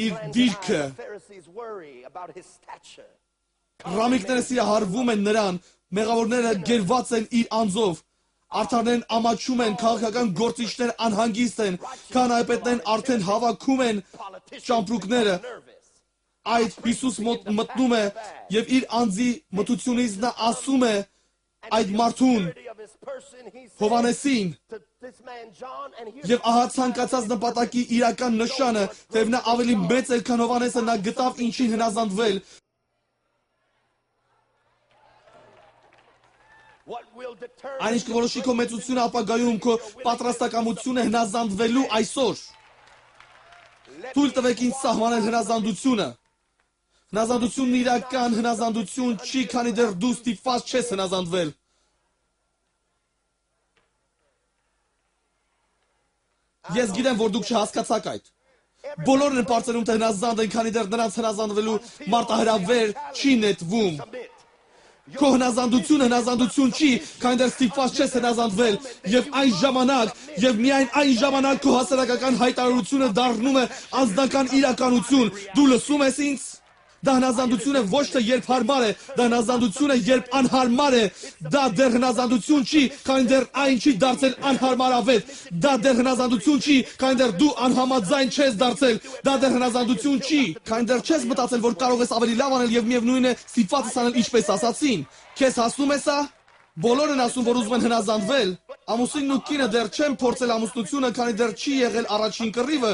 իր դիրքը, ռամիկները սիրահարվում են նրան, մեղավորները գերված են իր անձով, արդարներն ամաչում են, քաղաքական գործիչներ անհանգիստ են, քահանայապետներն արդեն հավաքում են ճամպրուկները։ Այդ Հիսուս մտնում է եւ իր անձի մտությունից նա ասում է այդ մարդուն Հովանեսին եւ ահա ցանկացած նպատակի իրական նշանը, թեև նա ավելի մեծ էր, քան Հովանեսը, նա գտավ ինչին հնազանդվել։ Այն ինչ կորոշի քո մեծությունը ապագայում, քո պատրաստակամությունը հնազանդվելու այսօր։ Թույլ տվեք ինձ սահմանել հնազանդությունը։ Հնազանդությունն իրական հնազանդություն չի, քանի դեռ դու ստիպված չես հնազանդվել։ Ես գիտեմ, որ դուք չհասկացաք այդ։ Բոլորն են բարձրում, թե հնազանդ են, քանի դեռ նրանց հնազանդվելու մարտահրավեր չի նետվում։ Քո հնազանդությունը հնազանդություն չի, քանի դեռ ստիպված չես հնազանդվել, եւ այն ժամանակ, եւ միայն այն ժամանակ քո հասարակական հայտարարությունը դառնում է անձնական իրականություն։ Դու լսում ես ինձ։ Դա հնազանդություն է ոչ թե երբ հարմար է, դա հնազանդություն է երբ անհարմար է, դա դեռ հնազանդություն չի, քանի դեռ այն չի դարձել անհարմարավետ, դա դեռ հնազանդություն չի, քանի դեռ դու անհամաձայն չես դարձել, դա դեռ հնազանդություն չի, քանի դեռ չես մտածել, որ կարող ես ավելի լավ անել եւ միևնույն է ստիպված ես անել ինչպես ասացին։ Քեզ հասնում է սա։ Բոլորն են ասում, որ ուզում են հնազանդվել։ Ամուսինն ու կինը դեռ չեն փորձել ամուսնությունը, քանի դեռ չի եղել առաջին կռիվը։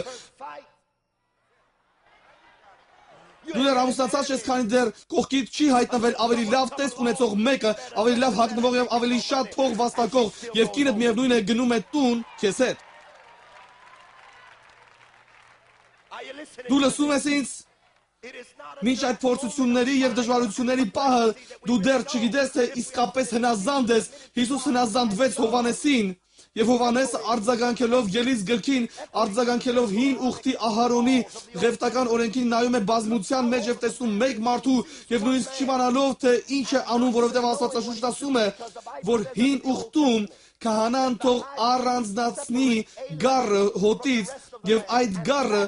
Դու դեռ ամուսնացած ես, քանի դեռ կողքիդ չի հայտնվել ավելի լավ տեսք ունեցող մեկը, ավելի լավ հագնվող եւ ավելի շատ փող վաստակող, եւ կինդ միևնույն է գնում է տուն քեզ հետ։ Դու լսում ես ինձ։ Մինչ այդ փորձությունների եւ դժվարությունների պահը դու դեռ չգիտես, թե իսկապես հնազանդ ես։ Հիսուս հնազանդվեց Հովանեսին։ Եվ Հովանեսը արձագանքելով Ելից գրքին, արձագանքելով հին ուխտի Ահարոնի ղևտական օրենքին նայում է բազմության մեջ եւ տեսնում մեկ մարդու եւ նույնիսկ չիմանալով թե ինչ է անում, որովհետեւ Աստվածաշունչն ասում է, որ հին ուխտում քահանան թող առանձնացնի գառը հոտից եւ այդ գառը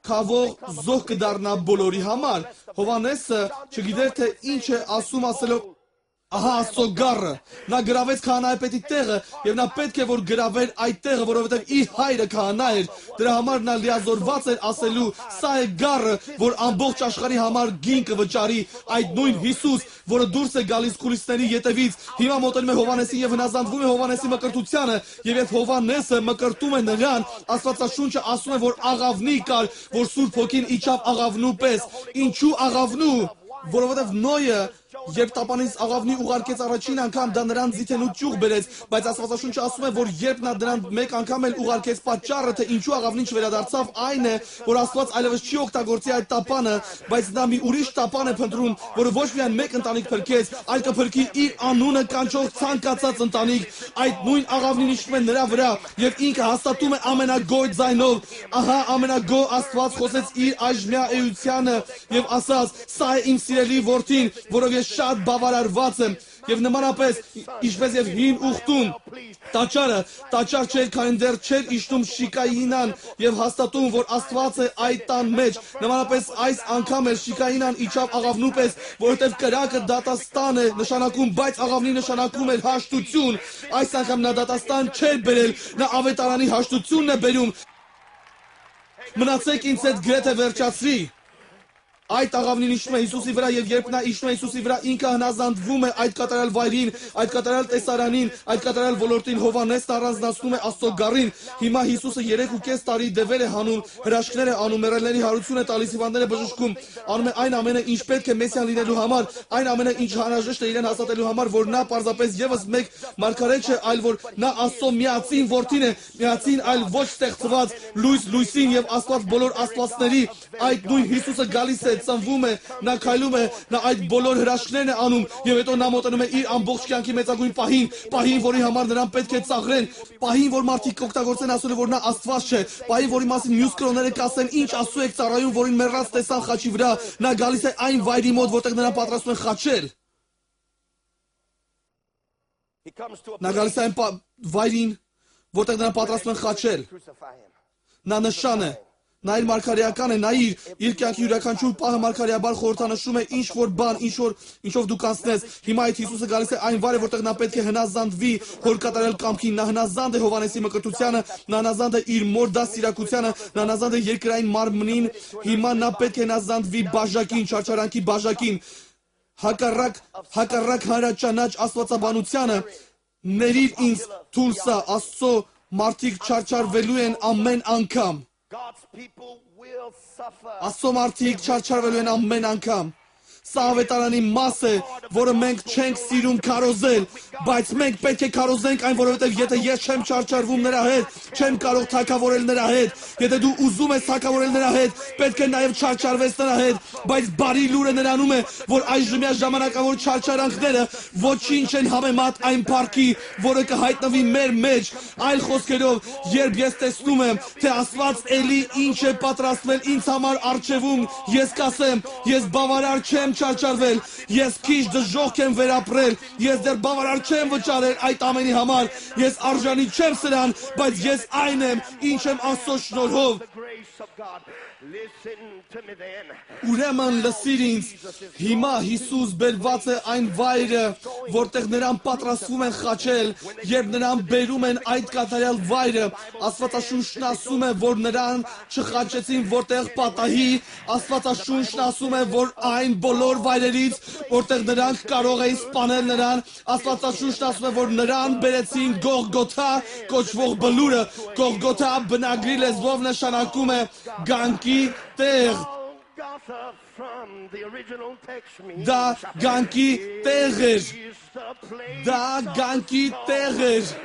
քավող զոհ կդառնա բոլորի համար։ Հովանեսը չգիտեր թե ինչ է ասում ասելով ահա Աստծո գառը, նա գրավեց քահանայապետի տեղը եւ նա պետք է որ գրավեր այդ տեղը, որովհետեւ իր հայրը քահանա էր, դրա համար նա լիազորված էր ասելու սա է գառը, որ ամբողջ աշխարհի համար գին կվճարի, այդ նույն Հիսուս, որը դուրս է գալիս քուրիսների ետևից, հիմա մոտենում է Հովանեսին եւ հնազանդվում է Հովանեսի մկրտությանը, եւ երբ Հովանեսը մկրտում է նրան, Աստվածաշունչը ասում է, որ աղավնի կար, որ Սուրբ Հոգին իջավ աղավնու պես։ Ինչու աղավնու? Որովհետև Նոյը Երբ տապանից աղավնի ուղարկեց առաջին անգամ, դա նրան ձիթենու ճյուղ բերեց, բայց Աստվածաշունչը ասում է, որ երբ նա դրան մեկ անգամ էլ ուղարկեց, պատճառը, թե ինչու աղավնին չվերադարձավ, այն է, որ Աստված այլևս չի օգտագործի այդ տապանը, բայց նա մի ուրիշ տապան է փնտրում, որը ոչ միայն մեկ ընտանիք փրկեց, այլ կփրկի իր անունը կանչող ցանկացած ընտանիք։ Այդ նույն աղավնին իջնում է նրա վրա եւ ինքը հաստատում է ամենագոյ ձայնով։ Ահա ամենագոյ Աստված խոսեց իր այժմյա էությանը եւ ասաց. «Սա է իմ սիրելի որդին, որով ես շատ բավարարված եմ»։ Եվ նմանապես, ինչպես եւ հին ուխտում, տաճար չէր, քանի դեռ չէր իջնում Շիկայինան եւ հաստատում, որ Աստված է այդ տան մեջ, նմանապես այս անգամ էլ Շիկայինան իջավ աղավնու պես, որովհետեւ կրակը դատաստան է նշանակում, բայց աղավնի նշանակում էր հաշտություն։ Այս անգամ նա դատաստան չէր բերել, նա ավետարանի հաշտությունն է բերում։ Մնացեք ինձ հետ գրեթե վերջացրի։ Այդ աղավնին իջնում է Հիսուսի վրա եւ երբ նա իջնում է Հիսուսի վրա, ինքը հնազանդվում է այդ կատարյալ վայրին, այդ կատարյալ տեսարանին, այդ կատարյալ ոլորտին։ Հովհաննեսն առանձնացնում է Աստծո գառին։ Հիմա Հիսուսը 3.5 տարի դևեր է հանում, հրաշքներ է անում, մեռելների հարություն է տալիս, հիվանդներ է բժշկում, անում է այն ամենը, ինչ պետք է Մեսիան լինելու համար, այն ամենը, ինչ անհրաժեշտ է իրեն հաստատելու համար, որ նա պարզապես եւս մեկ մարգարետ չէ, այլ որ նա Աստծո միածին որդին է, միածին, այլ ոչ ստեղծված, լույսին եւ Աստված բոլոր աստվածների։ Այդ նույն Հիսուսը գալիս է, ծնվում է, նա քայլում է, նա այդ բոլոր հրաշքներն է անում եւ հետո նա մոտենում է իր ամբողջ կյանքի մեծագույն պահին, որի համար նրան պետք է ծաղրեն, պահին, որ մարդիկ կօգտագործեն ասելու, որ նա Աստված չէ, պահին, որի մասին մյուս կրոնները կասեն, ինչ ասու եք ծառայում, որին մեռած տեսան խաչի վրա, նա գալիս է այն վայրի մոտ, որտեղ նրան պատրաստում են խաչել։ Նա գալիս է այն վայրին, որտեղ նրան պատրաստում են խաչել։ Նա նշան է։ Նա իր մարգարեական է, նա իր կյանքի յուրաքանչյուր պահը մարգարեաբար խորհրդանշում է ինչ որ բան, ինչով դու կանցնես։ Հիմա այդ Հիսուսը գալիս է այն վայրը, որտեղ նա պետք է հնազանդվի հոր կատարյալ կամքին, նա հնազանդ է Հովհաննեսի մկրտությանը, նա հնազանդ է իր մոր դաստիարակությանը, նա հնազանդ է երկրային մարմնին, հիմա նա պետք է հնազանդվի բաժակին, չարչարանքի բաժակին, հակառակ հանրաճանաչ աստվածաբանությանը, ներիր ինձ թուրսա, Աստծո մարդիկ չարչարվելու են ամեն անգամ։ Աստծո մարդիկ չարչարվելու են ամեն անգամ։ Սա ավետարանի մաս է, որը մենք չենք սիրում քարոզել, բայց մենք պետք է քարոզենք այն, որովհետև եթե ես չեմ չարչարվում նրա հետ, չեմ կարող թագավորել նրա հետ, եթե դու ուզում ես թագավորել նրա հետ, պետք է նաև չարչարվես նրա հետ, բայց բարի լուրը նրանում է, որ այժմյա ժամանակավոր չարչարանքները ոչինչ են համեմատ այն փառքի, որը կհայտնվի մեր մեջ։ Այլ խոսքերով, երբ ես տեսնում եմ, թե Աստված էլի ինչ է պատրաստվել ինձ համար առջևում, ես կասեմ, ես բավարար չեմ չարչարվել, ես քիչ դժոխք եմ վերապրել, ես դեռ բավարար չեմ վճարել այդ ամենի համար, ես արժանի չեմ սրան, բայց ես այն եմ, ինչ եմ Աստծո շնորհով։ Ուրեմն լսիր ինձ, հիմա Հիսուս բերված է այն վայրը, որտեղ նրան պատրաստվում են խաչել, երբ նրան բերում են այդ կատարյալ վայրը, Աստվածաշունչն ասում է, որ նրան չխաչեցին որտեղ պատահի, Աստվածաշունչն ասում է, որ այն բոլոր վայրերից, որտեղ նրանք կարող էին սպանել նրան, Աստվածաշունչն ասում է, որ նրան բերեցին Գողգոթա կոչվող բլուրը, Գողգոթա բնագրի լեզվով նշանակում է գանքի տեղ։ Դա գանքի տեղ էր։ Դա գանքի տեղ էր։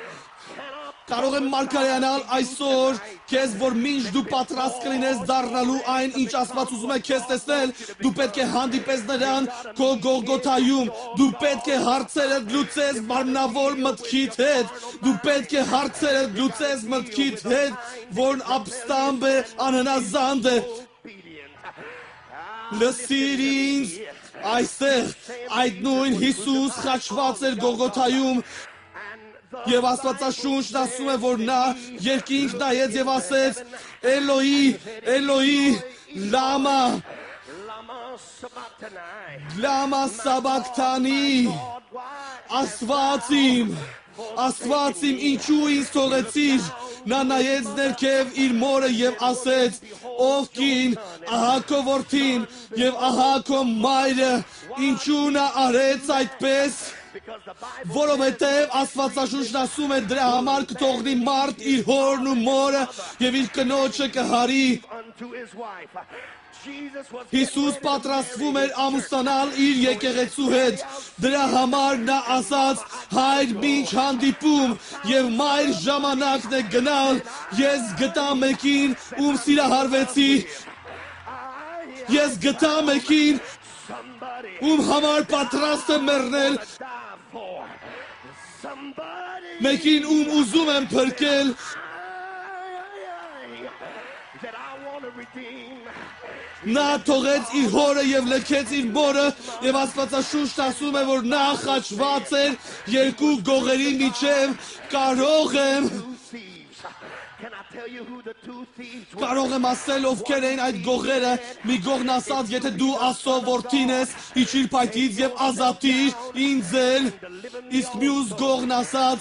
Կարող եմ մարգարեանալ այսօր քեզ, որ մինչ դու պատրաստ կլինես դառնալու այն, ինչ Աստված ուզում է քեզ տեսնել, դու պետք է հանդիպես նրան քո Գողգոթայում, դու պետք է հարցերդ լուծես մարմնավոր մտքիդ հետ, դու պետք է հարցերդ լուծես մտքիդ հետ, որն ապստամբ է, անհնազանդ է։ Լսիր ինձ, այստեղ այդ նույն Հիսուս խաչված էր Գողգոթայում, եւ Աստվածաշունչն ասում է, որ նա երկինք նայեց եւ ասեց. Էլոհի, Էլոհի, լամա սաբակթանի, Աստված իմ, ինչու ինձ թողեցիր։ Նա նայեց ներքև իր մորը եւ ասեց. Ով կին, ահա քո որդին եւ ահա քո մայրը, ինչու նա արեց այդպես։ Որովհետև Աստվածաշունչն ասում է դրա համար կթողնի մարդ իր հորն ու մորը եւ իր կնոջը կհարի։ Հիսուս պատրաստվում էր ամուսնանալ իր եկեղեցու հետ, դրա համար նա ասաց. հայր մինչ հանդիպում եւ մայր ժամանակն է գնալ, ես գտա մեկին, ում սիրահարվեցի, ես գտա մեկին, ում համար պատրաստ եմ մեռնել, մեկին ում ուզում եմ փրկել, նա թողեց իր հորը եւ լքեց իր մորը եւ Աստվածաշունչն ասում է որ նա խաչված էր երկու գողերի միջև, կարող եմ ասել ովքեր են այդ գողերը, մի գողն ասաց եթե դու Աստծո որդին ես, իջիր փայտից եւ ազատիր ինձ էլ, իսկ մյուս գողն ասաց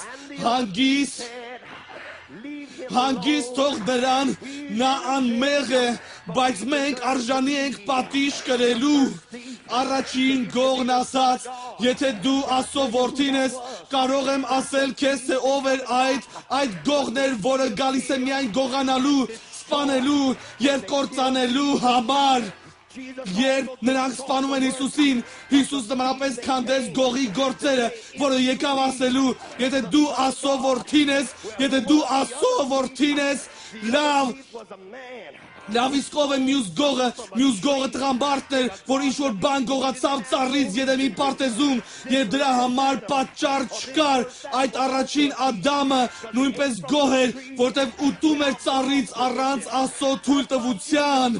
հանգիստ թող դրան, նա անմեղ է, բայց մենք արժանի ենք պատիժ կրելու։ Առաջին գողն ասաց, եթե դու Աստծո որդին ես, կարող եմ ասել քեզ թե ով էր այդ գողն էր, որը գալիս է միայն գողանալու, սպանելու եւ կործանելու համար։ Երբ նրանք սպանում են Հիսուսին, Հիսուս նմանապես քանդեց գողի գործերը, որը եկավ ասելու, եթե դու Աստծո որդին ես, եթե դու Աստծո որդին ես, լավ իսկ ով է մյուս գողը տղամարդն էր, որ ինչ-որ բան գողացավ ծառից Եդեմի պարտեզում, եւ դրա համար պատճառ չկար, այդ առաջին Ադամը նույնպես գող էր, որտեղ ուտում էր ծառից առանց Աստծո թույլտվության։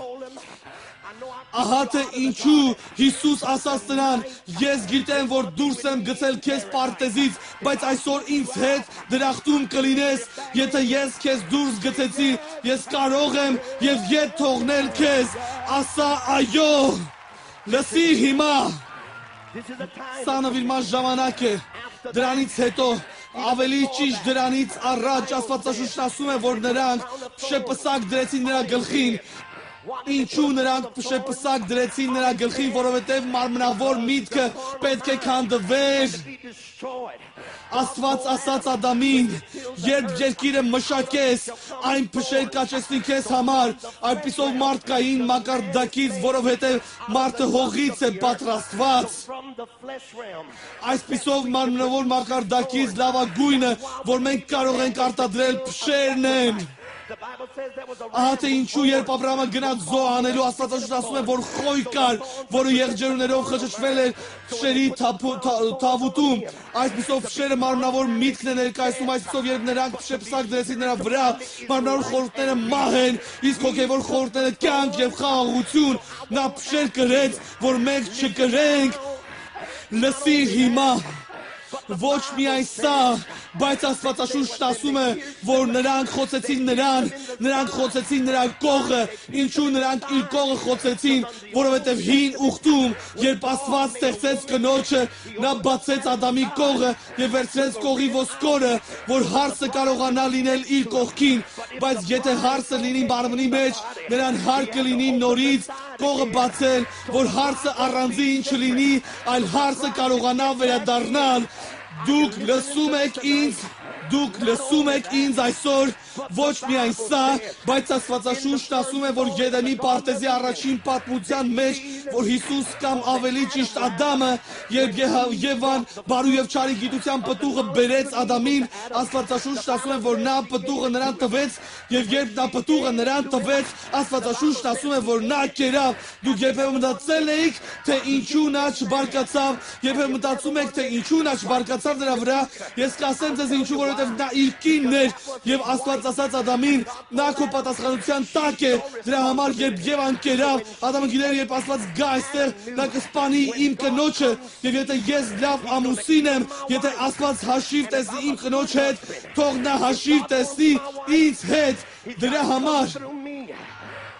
Ահա թե ինչու Հիսուս ասաց նրան, ես գիտեմ, որ դուրս եմ գցել քեզ պարտեզից, բայց այսօր ինձ հետ դրախտում կլինես, եթե ես քեզ դուրս գցեցի, ես կարող եմ եւ ետ թողնել քեզ, ասա այո, լսիր հիմա, սա նվիրման ժամանակ է, դրանից հետո, ավելի ճիշտ դրանից առաջ Աստվածաշունչն ասում է, որ նրանք շեպսակ դրեցին նրա գլխին, ինչու նրանք շեպսակ դրեցին նրա գլխին, որովհետև մարմնավոր միտքը պետք է քանդվեր։ Աստված ասաց Ադամին, երբ երկիրը մշակես, այն փշեր կաչեցնի քեզ համար, այդպիսով մարդկային մակարդակից, որովհետև մարդը հողից է պատրաստված։ Այսպիսով մարմնավոր մակարդակից լավագույնը, որ մենք կարող ենք արտադրել, փշերն են։ Ահա թե ինչու երբ Աբրահամը գնաց զոհ անելու, Աստվածաշունչն ասում է, որ խոյ կար, որը եղջերուներով խճճվել էր փշերի թավուտում, այսպիսով փշերը մարմնավոր միտքն է ներկայացնում, այսպիսով երբ նրանք շեպսակ դրեցին նրա վրա, մարմնավոր խորհուրդները մահ են, իսկ հոգևոր խորհուրդները կյանք եւ խաղաղություն, նա փշեր կրեց, որ մենք չկրենք։ Լսիր հիմա, ոչ միայն սա, բայց Աստվածաշունչն ասում է, որ նրանք խոցեցին նրանք խոցեցին նրա կողը, ինչու նրանք իր կողը խոցեցին, որովհետև հին ուխտում, երբ Աստված ստեղծեց կնոջը, նա բացեց Ադամի կողը եւ վերցրեց կողի ոսկորը, որ հարսը կարողանա լինել իր կողքին, բայց եթե հարսը լինի մարմնի մեջ, նրան հարկ կլինի նորից կողը բացել, որ հարսը առանձին չլինի, այլ հարսը կարողանա վերադառնալ։ Դուք լսում եք ինձ այսօր, ոչ միայն սա, բայց Աստվածաշունչն ասում է, որ Եդեմի պարտեզի առաջին պատմության մեջ, որ Հիսուս կամ ավելի ճիշտ Ադամը, երբ Եվան բարու եւ չարի գիտության պտուղը բերեց Ադամին, Աստվածաշունչն ասում է, որ նա պտուղը նրան տվեց, եւ երբ նա պտուղը նրան տվեց, Աստվածաշունչն ասում է, որ նա կերավ։ Դուք երբեմն մտածել եք, թե ինչու նա չբարկացավ, երբեմն մտածում եք, թե ինչու նա չբարկացավ նրա վրա, ես կասեմ ձեզ ինչու, որովհետև նա իր կինն էր եւ Աստված ասաց Ադամին, նա քո պատասխանության տակ է, դրա համար երբ Եվան կերավ, Ադամը գիտեր, երբ Աստված գա այստեղ, նա կսպանի իմ կնոջը, եւ եթե ես լավ ամուսին եմ, եթե Աստված հաշիվ տեսնի իմ կնոջ հետ, թող նա հաշիվ տեսնի ինձ հետ, դրա համար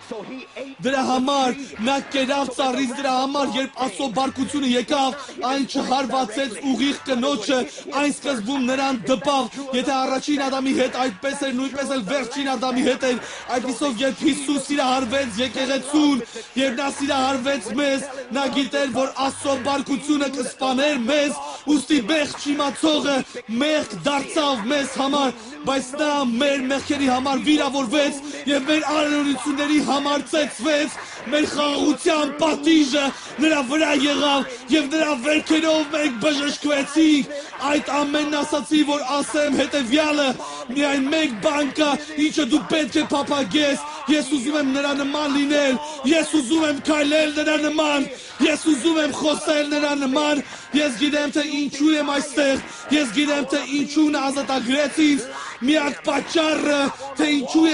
Դրա համար նա կերավ ծառից, դրա համար երբ Աստծո բարկությունը եկավ, այն չհարվածեց ուղիղ կնոջը, այն սկզբում նրան դպավ, եթե առաջին Ադամի հետ այդպես էր, նույնպես էլ վերջին Ադամի հետ էր, այդպիսով երբ Հիսուս սիրահարվեց եկեղեցուն, երբ նա սիրահարվեց մեզ, նա գիտեր, որ Աստծո բարկությունը կսպաներ մեզ, ուստի մեղք չիմացողը մեղք դարձավ մեզ համար, բայց նա մեր մեղքերի համար վիրավորվեց եւ մեր արարությունների համար ծեծվեց, մեր խաղաղության պատիժը նրա վրա եղավ եւ նրա վերքերով մենք բժշկվեցինք։ Այդ ամենն ասացի, որ ասեմ հետեւյալը, միայն մեկ բան կա, ինչը դու պետք է փափագես, ես ուզում եմ նրա նման լինել, ես ուզում եմ քայլել նրա նման, ես ուզում եմ խոսել նրա նման, ես գիտեմ թե ինչու եմ այստեղ, ես գիտեմ թե ինչու նա ազատագրեց ինձ, միակ պատճառը, թե ինչու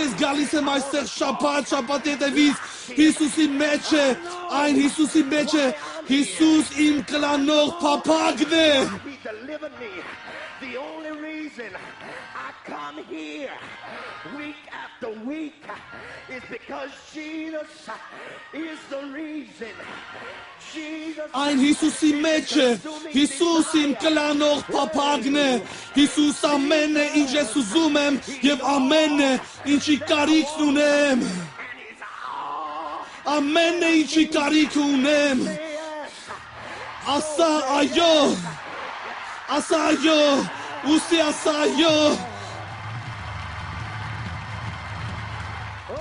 ես գալիս եմ այստեղ շաբաթ հետևից, Հիսուսի մեջ է, այն Հիսուսի մեջ է, Հիսուս իմ կլանող փափագն է։ He delivered me. The only reason I come here week after week is because Jesus is the reason. Այն Հիսուսի մեջ է, Հիսուս իմ կլանող փափագն է, Հիսուս ամենն է, ինչ ես ուզում եմ եւ ամենն է, ինչի կարիքն ունեմ, ամենն է, ինչի կարիք ունեմ, ասա այո, ասա այո, ուստի ասա այո,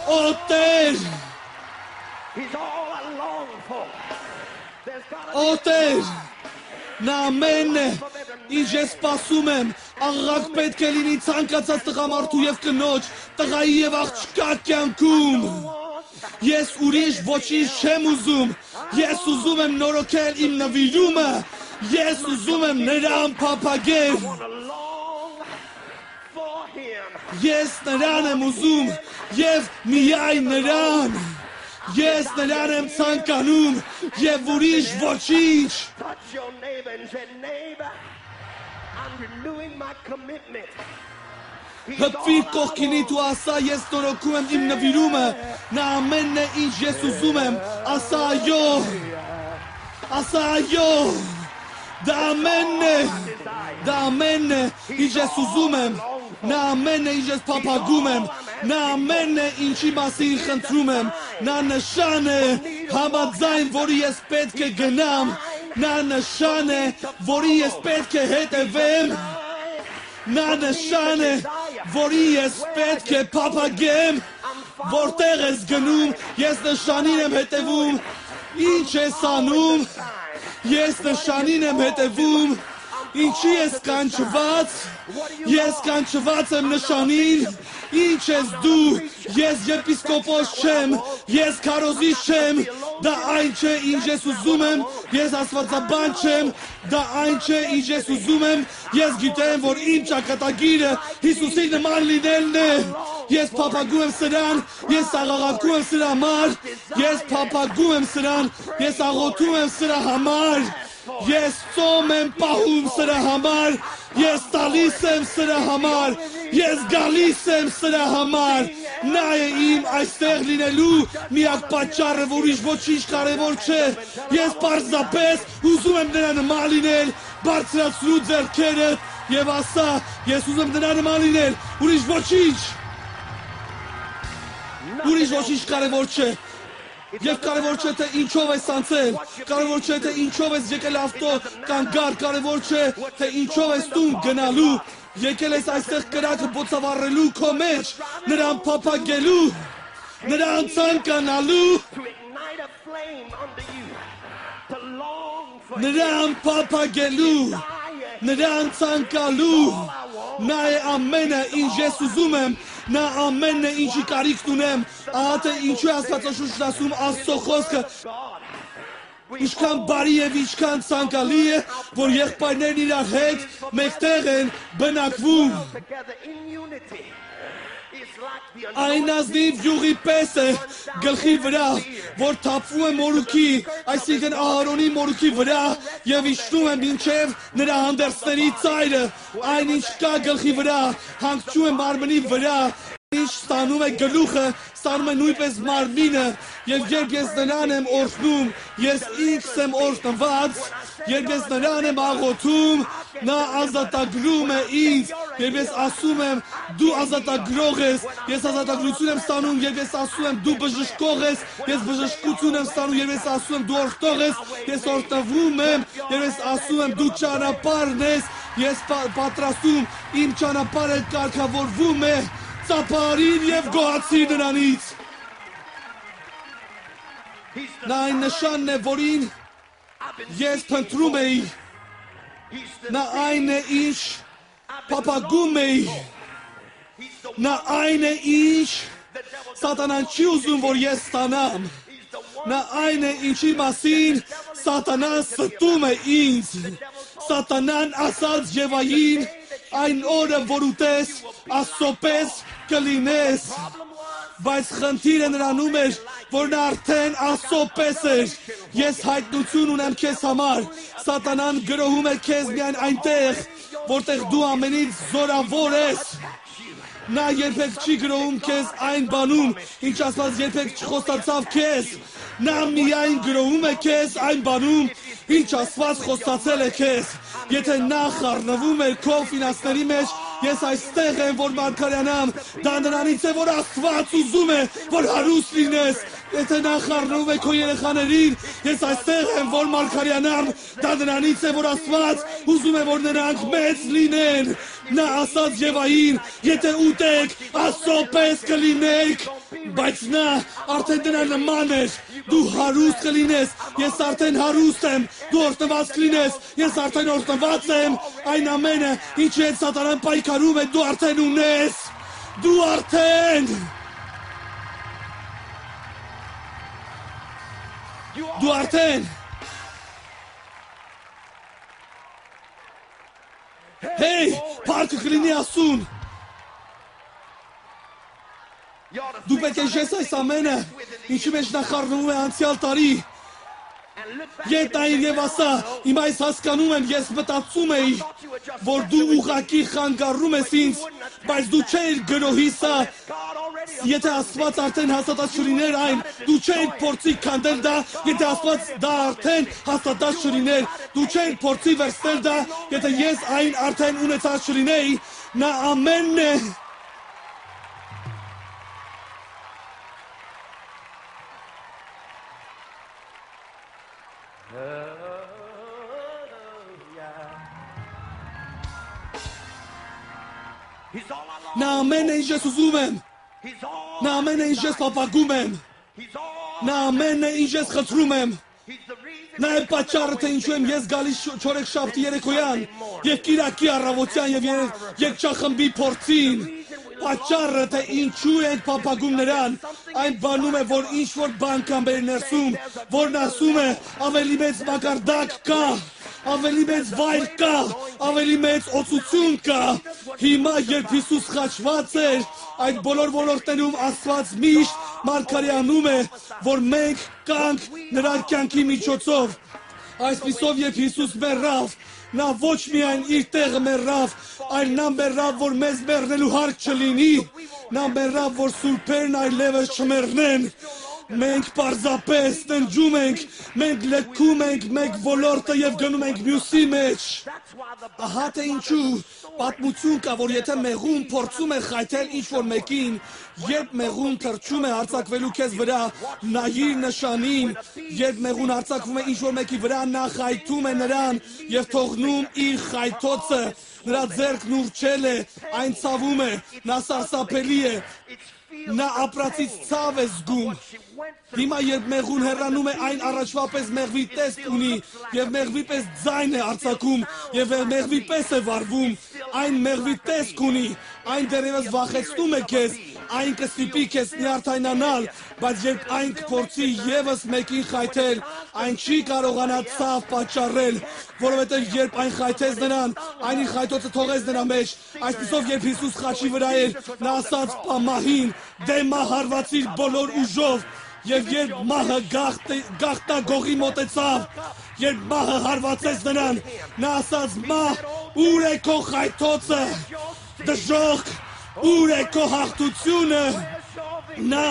Օ Տեր, Օ Տեր, նա ամենն է, ինչ ես սպասում եմ, աղաղակ պետք է լինի ցանկացած տղամարդու եւ կնոջ, տղայի եւ աղջկա կյանքում։ Ես ուրիշ ոչինչ չեմ ուզում, ես ուզում եմ նորոգել իմ նվիրումը, ես ուզում եմ նրան փափագել, ես նրան եմ ուզում եւ միայն նրան, ես նրան եմ ցանկանում եւ ուրիշ ոչինչ։ Հպվիր կողքինիդ ու ասա, ես նորոգում եմ իմ նվիրումը, նա ամենն է, ինչ ես ուզում եմ, ասա այո, ասա այո, դա ամենն է, ինչ ես ուզում եմ, նա ամենն է, ինչ ես փափագում եմ, նա ամենն է, ինչի մասին խնդրում եմ, նա նշան է, համաձայն, որի ես պետք է գնամ, նա նշան է, որի ես պետք է հետևեմ, նա նշան է, որի ես պետք է փափագեմ, որտեղ ես գնում, ես նշանին եմ հետևում, ինչ ես անում, ես նշանին եմ հետևում, ինչի ես կանչված, ես կանչված եմ նշանին, ինչ ես դու, ես եպիսկոպոս չեմ, ես քարոզիչ չեմ, դա այն չէ, ինչ ես ուզում եմ, ես աստվածաբան չեմ, դա այն չէ, ինչ ես ուզում եմ, ես գիտեմ, որ իմ ճակատագիրը Հիսուսի նման լինելն է, ես փափագում եմ սրան, ես աղաղակում եմ սրա համար, ես փափագում եմ սրան, ես աղոթում եմ սրա համար, ես ծոմ եմ պահում սրա համար, ես տալիս եմ սրա համար, ես գալիս եմ սրա համար, նա է իմ այստեղ լինելու միակ պատճառը, որ ուրիշ ոչինչ կարևոր չէ, ես պարզապես ուզում եմ նրա նման լինել, բարձրացնու ձեռքերը եւ ասա, ես ուզում եմ նրա նման լինել, ուրիշ ոչինչ կարևոր չէ, Եվ կարևոր չէ թե ինչով ես անցել, կարևոր չէ թե ինչով ես եկել ավտո կամ գար, կարևոր չէ թե ինչով ես տուն գնալու, եկել ես այստեղ կրակը բոցավառելու քո մեջ, նրան փափագելու, նրան ցանկանալու, նրան փափագելու, նրան ցանկալու, նա է ամենը, ինչ ես ուզում եմ, նա ամենն է, ինչի կարիքն ունեմ, ահա թե ինչու է Աստվածաշունչն ասում Աստծո խոսքը, ինչքան բարի եւ ինչքան ցանկալի է, որ եղբայրներն իրար հետ մեկտեղ են բնակվում։ Այն ազնիվ յուղի պես է գլխի վրա, որ թափվում է մորուքի, այսինքն Ահարոնի մորուքի վրա եւ իջնում է մինչեւ նրա հանդերձների ծայրը, այն ինչ կա գլխի վրա, հանգչում է մարմնի վրա, ինչ ստանում է գլուխը, ստանում է նույնպես մարմինը, եւ երբ ես նրան եմ օրհնում, ես ինքս եմ օրհնված, երբ ես նրան եմ աղոթում, նա ազատագրում է ինձ, երբ ես ասում եմ դու ազատագրող ես, ես ազատագրություն եմ ստանում, երբ ես ասում եմ դու բժշկող ես, ես բժշկություն եմ ստանում, երբ ես ասում եմ դու օրհնող ես, ես օրհնվում եմ, երբ ես ասում եմ դու ճանապարհն ես, ես պատրաստում իմ ճանապարհը կարգավորվում է, ծափարին եւ գոհացի նրանից։ Նա այն նշանն է, որին ես փնտրում էի, նա այն է, ինչ փափագում էի, նա այն է, ինչ սատանան չի ուզում, որ ես ստանամ, նա այն է, ինչի մասին սատանան ստում է ինձ, սատանան ասաց Եվային, այն օրը, որ ուտես, Աստծո պես կլինես, բայց խնդիրը նրանում էր, որ նա արդեն Աստծո պես էր, ես հայտնություն ունեմ քեզ համար, սատանան գրոհում է քեզ միայն այնտեղ, որտեղ դու ամենից զորավոր ես, նա երբեք չի գրոհում քեզ այն բանում, ինչ Աստված երբեք չխոստացավ քեզ, նա միայն գրոհում է քեզ այն բանում, ինչ Աստված խոստացել է քեզ, եթե նա խառնվում էր քո ֆինանսների մեջ, ես այստեղ եմ, որ մարգարյանամ, դա նրանից է, որ Աստված ուզում է, որ հարուստ լինես, եթե նա խառնվում է քո երեխաներին, ես այստեղ եմ, որ մարգարյանամ, դա նրանից է, որ Աստված ուզում է, որ նրանք մեծ լինեն, նա ասաց Եվային, եթե ուտեք, Աստծո պես կլինեք, բայց նա արդեն դրա նման էր, դու հարուստ կլինես, ես արդեն հարուստ եմ, դու օրհնված կլինես, ես արդեն օրհնված եմ, այն ամենը, ինչի հետ սատանան պայքարում է, դու արդեն ունես, դու արդեն, դու արդեն, հեյ, պարկը կլինի ասուն, դու պետք է ես այս ամենը, ինչի մեջ նա խառնվում է անցյալ տարի, Ետային եւ ասա, իմ այս հասկանում եմ, ես մտածում էի, որ դու ուղղակի խանգարում ես ինձ, բայց դու չէիր գրոհի սա, եթե Աստված արդեն հաստատած չլիներ այն, դու չէիր փորձի քանդել դա, եթե Աստված դա արդեն հաստատած չլիներ, դու չէիր փորձի վերցնել դա, եթե ես այն արդեն ունեցած չլինեի, նա ամենն է, նա ամեն է ինչ ես ուզում եմ, նա ամեն է ինչ ես պապագում եմ, նա ամեն է ինչ ես խնդրում եմ, նա է պատճառը, թե ինչու եմ ես գալիս չորեքշաբթի երեկոյան և կիրակի առավոտյան և երկչախմբի փորձին, պատճառը, թե ինչու ենք պապագում նրան, այն բանում է, որ ինչ-որ բան կա մեր ներսում, որն ասում է ավելի մեծ մակարդակ կա, ավելի մեծ վայր կա, ավելի մեծ օծություն կա, հիմա երբ Հիսուս խաչված էր, այդ բոլոր ոլորտներում Աստված միշտ մարգարեանում է, որ մենք կանք նրա կյանքի միջոցով, այսպիսով երբ Հիսուս մեռավ, նա ոչ միայն իր տեղը մեռավ, այլ նա մեռավ, որ մեզ մեռնելու հարկ չլինի, նա մեռավ, որ սուրբերն այլևս չմեռնեն, մենք պարզապես տնջում ենք, մենք լքում ենք մեկ ոլորտը և գնում ենք մյուսի մեջ, ահա թե ինչու պատմություն կա, որ եթե մեղուն փորձում է խայթել ինչ-որ մեկին, երբ մեղուն թռչում է արձակվելու քեզ վրա, նայիր նշանին, երբ մեղուն արձակվում է ինչ-որ մեկի վրա, նա խայթում է նրան և թողնում իր խայթոցը, նրա ձեռքն ուռչել է, այն ցավում է, նա սարսափելի է, նա ապրածից ցավ է զգում, հիմա երբ մեղուն հեռանում է, այն առաջվա պես մեղվի տեսք ունի և մեղվի պես ձայն է արձակում և մեղվի պես է վարվում, այն մեղվի տեսք ունի, այն դեռևս վախեցնում է քեզ, այն կստիպի քեզ նյարդայնանալ, բայց երբ այն կփորձի ևս մեկին խայթել, այն չի կարողանա ցավ պատճառել, որովհետև երբ այն խայթեց նրան, այն իր խայթոցը թողեց նրա մեջ, այսպիսով երբ Հիսուս խաչի վրա էր, նա ասաց պամահին, դե մահարվածիր բոլոր ուժով, և երբ մահը գաղտնագողի մոտեցավ, երբ մահը հարվածեց նրան, նա ասաց մահ, ուր է քո խայթոցը, դժոխք, Ուր է քո հաղթությունը։ Նա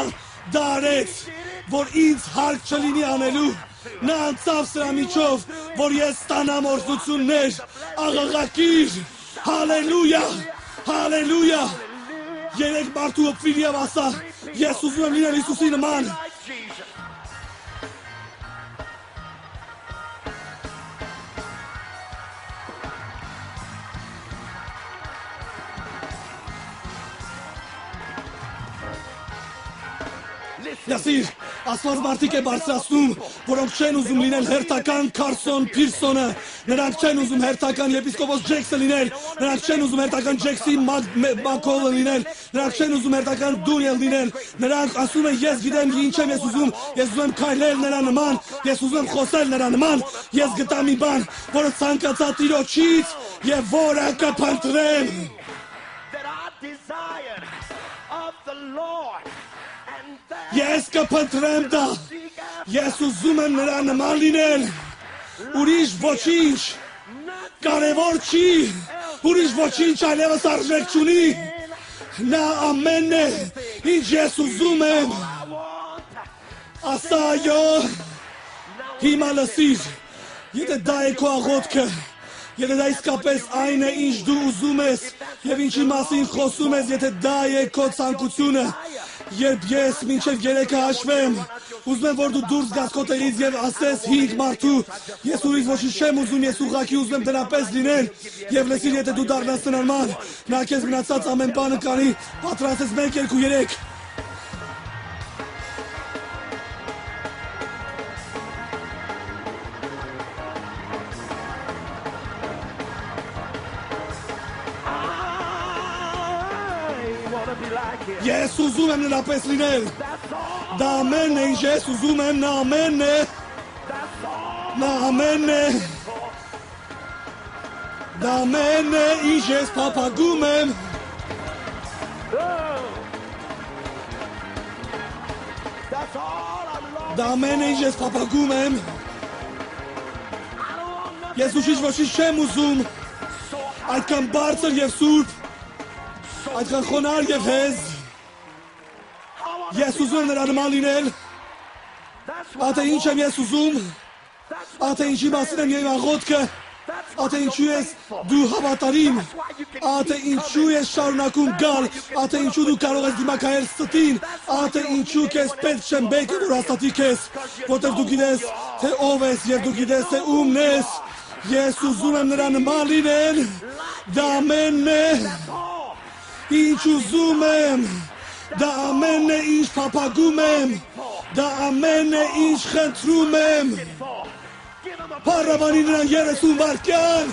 դարեց, որ ինձ հարկ չլինի անելու։ Նա անցավ սրա միջով, որ ես ստանամ օրհնություններ, աղաղակիր, հալելույա, հալելույա։ Երեք մարդու օգվիր և ասա, ես ուզում եմ լինել Հիսուսի նման։ Լսիր, Աստված մարդիկ է բարձրացնում, որոնք չեն ուզում լինել հերթական Քարսոն Փիրսոնը, նրանք չեն ուզում հերթական եպիսկոպոս Ջեքսը լինել, նրանք չեն ուզում հերթական Ջեքսի Մակոլը լինել, նրանք չեն ուզում հերթական Դունիել լինել, նրանք ասում են ես գիտեմ ինչ եմ ես ուզում եմ քայլել նրա նման, ես ուզում եմ խոսել նրա նման, ես գտա մի բան, որը ցանկացած Տիրոջից եւ որը կփնտրեմ։ Ես կփնտրեմ դա, ես ուզում եմ նրա նման լինել, ուրիշ ոչինչ, կարևոր չի, ուրիշ ոչինչ այլևս արժեք չունի, նա ամենն է, ինչ ես ուզում եմ, ասա այո, հիմա լսիր, եթե դա է քո աղոթքը, եթե դա իսկապես այն է, ինչ դու ուզում ես, և ինչի մասին խոսում ես, եթե դա է քո ցանկությունը, երբ ես մինչև 3-ը հաշվեմ, ուզում եմ, որ դու դուրս գաս քո տեղից և ասես 5 մարդու, ես ուրիշ ոչինչ չեմ ուզում, ես ուղղակի ուզում եմ դրապես լինել, և լսիր, եթե դու դառնաս նման, նա քեզ մնացած ամեն բանը կանի, պատրաստ ես 1, 2, 3 Ես ուզում եմ նրապես լինել, դա ամենն է, ինչ ես ուզում եմ, նա ամենն է, նա ամենն է, դա ամենն է, ինչ ես փափագում եմ, դա ամենն է, ինչ ես փափագում եմ, ես ուշիչ ոչինչ չեմ ուզում, այդքան բարձր և սուրբ, այդքան խոնար և հեզ, ես ուզում եմ նրա նման լինել, ատե ինչ եմ ես ուզում, ատե ինչի մասին եմ և աղոթքը, ատե ինչու ես դու հավատարիմ, ատե ինչու ես շարունակում գալ, ատե ինչու դու կարող ես դիմակայել ստին, ատե ինչու քեզ պետք չեմ բեկը, որ հաստատի քեզ, որտեղ դու գիտես, թե ով ես և դու գիտես, թե ումն ես, ես ուզում եմ նրա նման լինել, դա ամենն է, ինչ ուզում եմ, դա ամենն է, ինչ փափագում եմ, դա ամենն է, ինչ խնդրում եմ, փառաբանի նրան 30 վայրկյան